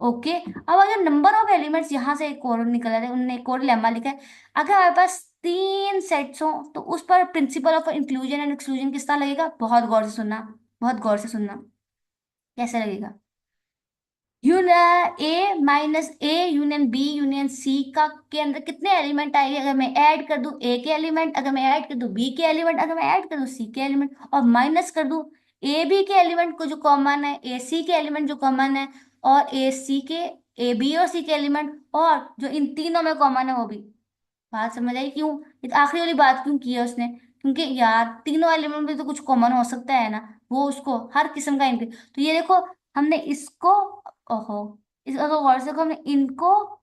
ओके, अब अगर नंबर ऑफ एलिमेंट्स यहां से एक और निकल आते हैं, उन्होंने एक और लेमा लिखा है। अगर हमारे पास तीन सेट्स हो तो उस पर principle of inclusion and exclusion किस तरह लगेगा, बहुत गौर से सुनना, बहुत गौर से सुनना। कैसे लगेगा? Union A minus A union B union C का के अंदर कितने एलिमेंट आएंगे, अगर मैं ऐड कर दूं ए के एलिमेंट, अगर मैं ऐड कर दूं बी के एलिमेंट, अगर मैं ऐड कर दूं सी के एलिमेंट, और माइनस कर दूं ए बी के एलिमेंट को जो कॉमन है, ए सी के एलिमेंट जो कॉमन है, और ए सी के, ए बी और सी के एलिमेंट, और जो इन तीनों में कॉमन है वो भी। बात समझ आई? क्यों ये तो आखिरी वाली बात क्यों की है उसने? क्योंकि यार तीनों एलिमेंट में तो कुछ कॉमन हो सकता है ना, वो उसको हर किस्म का इनके, तो ये देखो, हमने इसको, ओहो, इस अगर गौर से देखो, हमने इनको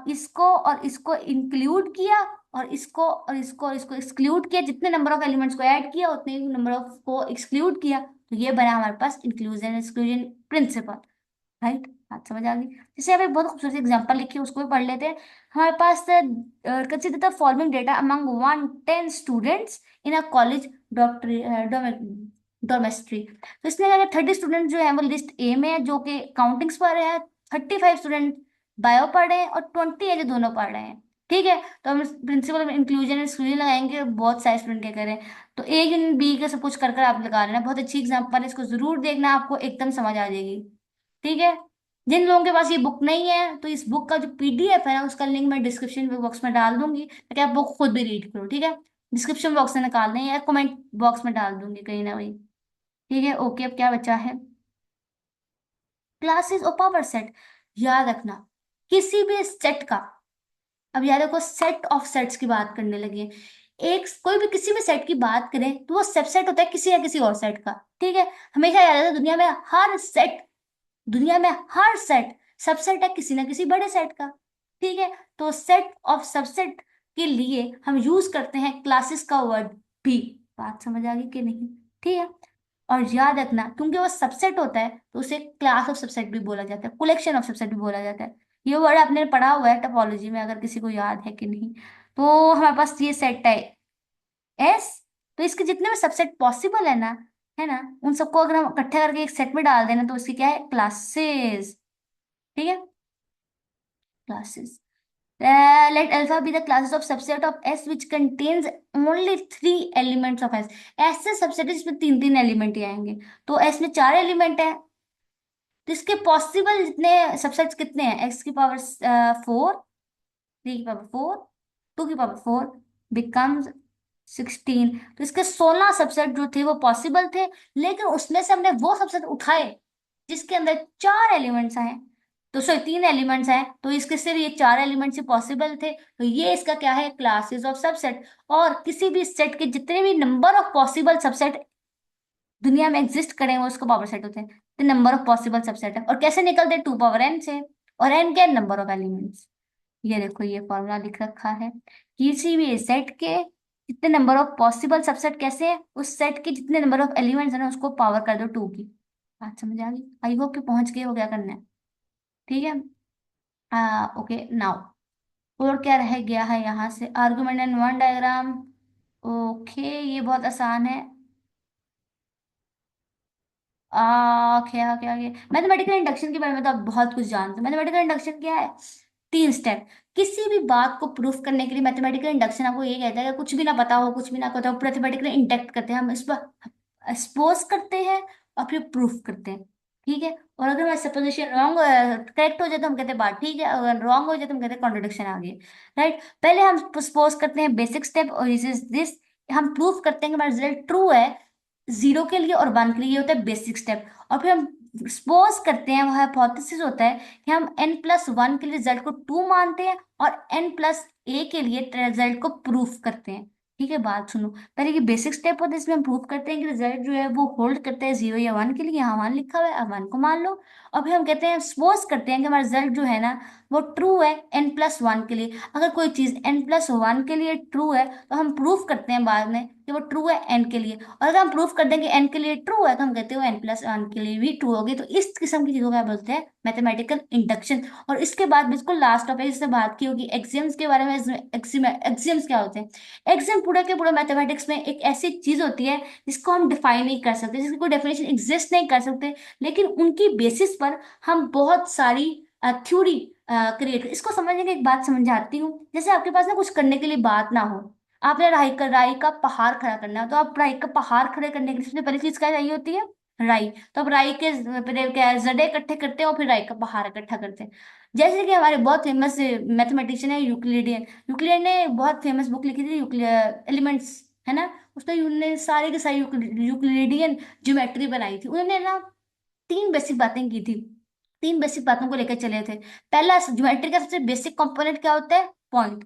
इसको और इसको इंक्लूड किया, और इसको और इसको और इसको एक्सक्लूड किया, जितने नंबर ऑफ एलिमेंट्स को ऐड किया उतने ही नंबर ऑफ को एक्सक्लूड किया, तो ये बना हमारे पास इंक्लूजन एक्सक्लूजन प्रिंसिपल। राइट? बात समझ आ गई? जैसे अब एक बहुत खूबसूरत एग्जांपल लिखी है, उसको भी पढ़ लेते हैं। हमारे पास consider the following data among 110 students in a college dormitory. तो इसमें अगर 30 स्टूडेंट जो है वो लिस्ट ए में है, जो कि काउंटिंग्स पढ़ रहे हैं, 35 स्टूडेंट बायो पढ़ रहे हैं, और 20 है जो दोनों पढ़ रहे हैं। ठीक है, तो हम प्रिंसिपल इंक्लूजन एंड एक्सक्लूजन लगाएंगे, बहुत सारे स्टूडेंट क्या करें। तो ए यूनियन बी का सब कुछ कर कर आप लगा लेना, बहुत अच्छी एग्जांपल है, इसको जरूर देखना, आपको एकदम समझ आ जाएगी। ठीक है, जिन लोगों के पास ये बुक नहीं है तो इस बुक का जो पीडीएफ है ना, उसका लिंक मैं डिस्क्रिप्शन बॉक्स में डाल दूंगी, ताकि आप बुक खुद भी रीड करो। ठीक है, डिस्क्रिप्शन बॉक्स से निकाल दें या कमेंट बॉक्स में डाल दूंगी कहीं ना कहीं। ठीक है, ओके, अब क्या बचा है, क्लासेस और पावर सेट। याद रखना, किसी भी सेट का, अब याद रखो सेट ऑफ सेट्स की बात करने लगे हैं। एक कोई भी किसी भी सेट की बात करें तो वो सबसेट होता है किसी या किसी और सेट का। ठीक है, हमेशा याद रखना, दुनिया में हर सेट सबसेट है किसी ना किसी बड़े सेट का। ठीक है, तो सेट ऑफ सबसेट के लिए हम यूज करते हैं क्लासेस का वर्ड भी। बात समझ आ गई कि नहीं? ठीक है, और याद रखना, क्योंकि वो सबसेट होता है तो उसे क्लास ऑफ सबसेट भी बोला जाता है, कलेक्शन ऑफ सबसेट भी बोला जाता है। ये वर्ड आपने पढ़ा हुआ है टोपोलॉजी में, अगर किसी को याद है कि नहीं। तो हमारे पास ये सेट है एस, तो इसके जितने भी सबसेट पॉसिबल है ना, उन सबको अगर हम इकट्ठे करके एक सेट में डाल देना तो उसकी क्या है, क्लासेस। ठीक है, classes. Let alpha be the classes of subset of S which contains only three elements of S। ऐसे सबसेट है जिसमें तीन तीन एलिमेंट ही आएंगे। तो S में चार एलिमेंट है, तो इसके पॉसिबल जितने सबसेट्स कितने हैं, एक्स की पावर 4, थ्री की पावर 4, टू की पावर 4, बिकम्स 16। तो इसके 16 सबसेट जो थे वो पॉसिबल थे, लेकिन उसमें से हमने वो सबसेट उठाए जिसके अंदर चार एलिमेंट्स आए, तो सॉरी तीन एलिमेंट्स आए, तो इसके सिर्फ ये चार एलिमेंट्स ही पॉसिबल थे, तो ये इसका क्या है, क्लासेस ऑफ सबसेट। और किसी भी सेट के जितने भी नंबर ऑफ पॉसिबल सबसेट दुनिया में एग्जिस्ट करें वो उसका पावर सेट होते हैं। तो नंबर ऑफ पॉसिबल सबसेट है, और कैसे निकलते हैं, 2 पावर n से, और n क्या है, नंबर ऑफ एलिमेंट्स। ये देखो ये फॉर्मूला लिख रखा है, किसी भी सेट के जितने नंबर ऑफ पॉसिबल सबसेट कैसे है, उस सेट के जितने नंबर ऑफ एलिमेंट्स है ना उसको पावर कर दो 2 की। बात समझ आ गई? आई होप कि पहुंच गए हो क्या करना है। ठीक है, ओके नाउ और क्या रह गया है यहाँ से, argument and one diagram. Okay, ये बहुत आसान है। क्या क्या क्या मैथमेटिकल इंडक्शन के बारे में तो आप बहुत कुछ जानते हो। मैथमेटिकल इंडक्शन क्या है? 3 स्टेप। किसी भी बात को प्रूफ करने के लिए मैथमेटिकल इंडक्शन आपको ये कहता है कि कुछ भी ना पता हो, कुछ भी ना पता हो, मैथमेटिकली इंडक्ट करते हैं हम इस पर, सपोज करते हैं और फिर प्रूफ करते हैं। ठीक है। और अगर हमारा सपोजिशन रॉन्ग करेक्ट हो जाए तो हम कहते हैं बात ठीक है, अगर रॉन्ग हो जाए तो हम कहते हैं कॉन्ट्रडिक्शन आ गई। राइट। पहले हम सपोज करते हैं बेसिक स्टेप, और इज दिस। हम प्रूफ करते हैं कि हमारा रिजल्ट ट्रू है। 0 के लिए और 1 के लिए ये होता है बेसिक स्टेप। और फिर हम सपोज करते हैं, वह हाइपोथेसिस होता है कि हम n+1 के लिए रिजल्ट को ट्रू मानते हैं और n+a के लिए रिजल्ट को प्रूफ करते हैं। ठीक है, बात सुनो। पहले ये बेसिक स्टेप होता है, इसमें हम प्रूफ करते हैं कि रिजल्ट जो है वो होल्ड करता है 0 या 1 के लिए। यहाँ 1 लिखा हुआ है, अब 1 को मान लो। और फिर हम कहते हैं, सपोज करते हैं कि हमारा रिजल्ट जो है ना वो ट्रू है n+1 के लिए। अगर कोई चीज n+1 के लिए ट्रू है तो हम प्रूफ करते हैं बाद में कि वो ट्रू है n के लिए। और अगर हम प्रूफ कर दें कि n के लिए ट्रू है तो हम कहते हैं n+1 के लिए भी ट्रू होगी। तो इस किस्म की चीजों को बोलते हैं मैथमेटिकल इंडक्शन। और इसके बाद बिल्कुल लास्ट टॉपिक जिससे बात की होगी एक्सियम्स के बारे में। एक्सियम्स क्या होते हैं? एक्सियम पूरा के पूरा मैथमेटिक्स में एक ऐसी चीज होती है जिसको हम डिफाइन नहीं कर सकते, जिसकी कोई डेफिनेशन एग्जिस्ट नहीं कर सकते, लेकिन उनकी बेसिस पर हम बहुत सारी थ्योरी क्रिएट। इसको समझने की एक बात समझाती हूँ। जैसे आपके पास ना कुछ करने के लिए बात ना हो, आपने राई का पहाड़ खड़ा करना है, तो आप राई का पहाड़ खड़े करने के लिए सबसे पहली चीज क्या चाहिए होती है? राई। तो आप राई के पहले क्या है, जड़े इकट्ठे करते हैं और फिर राई का पहाड़ इकट्ठा करते हैं। जैसे कि हमारे बहुत फेमस मैथमेटिशियन है यूक्लिडियन। यूक्लिड ने बहुत फेमस बुक लिखी थी, एलिमेंट्स, है ना। उसमें उन्होंने सारे के सारे यूक्लिडियन ज्योमेट्री बनाई थी। उन्होंने ना 3 बेसिक बातें की थी। 3 बेसिक बातों को लेकर चले थे। पहला, ज्योमेट्री का सबसे बेसिक कंपोनेंट क्या होता है? पॉइंट।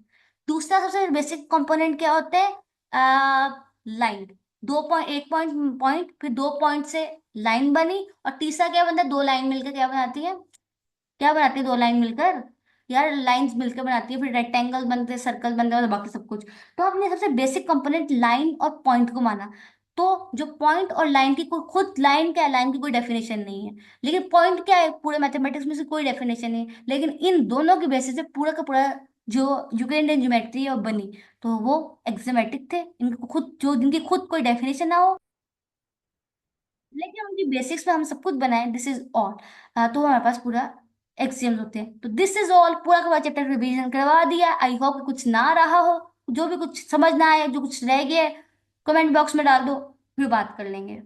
दूसरा सबसे बेसिक कंपोनेंट क्या होता है? लाइन। 2 पॉइंट, एक पॉइंट पॉइंट, फिर 2 पॉइंट से लाइन बनी। और तीसरा क्या बनता है? 2 लाइन मिलकर क्या बनाती है? क्या बनाती है 2 लाइन मिलकर? यार लाइंस मिलकर बनाती है, फिर रेक्टेंगल बनते हैं, सर्कल बनते हैं और बाकी सब कुछ। तो हमने सबसे बेसिक कंपोनेंट लाइन और पॉइंट को माना। तो जो पॉइंट और लाइन की कोई, खुद लाइन क्या है, लाइन की कोई डेफिनेशन नहीं है, लेकिन पॉइंट क्या है, पूरे मैथमेटिक्स में से कोई डेफिनेशन नहीं है, लेकिन इन दोनों की बेसिस से पूरा का पूरा जो यूक्लिडियन ज्योमेट्री है वो बनी। तो वो एक्सियोमेटिक थे, इनको खुद जो, जिनकी खुद कोई डेफिनेशन ना हो, लेकिन उनकी बेसिक्स पे हम सब कुछ बनाए, दिस इज ऑल। तो हमारे पास पूरा एक्सियम्स होते हैं। तो दिस इज ऑल, पूरा का पूरा चैप्टर रिवीजन करवा दिया। आई होप कुछ ना रहा हो, जो भी कुछ समझ ना आए, जो कुछ रह गया, कमेंट बॉक्स में डाल दो, फिर बात कर लेंगे।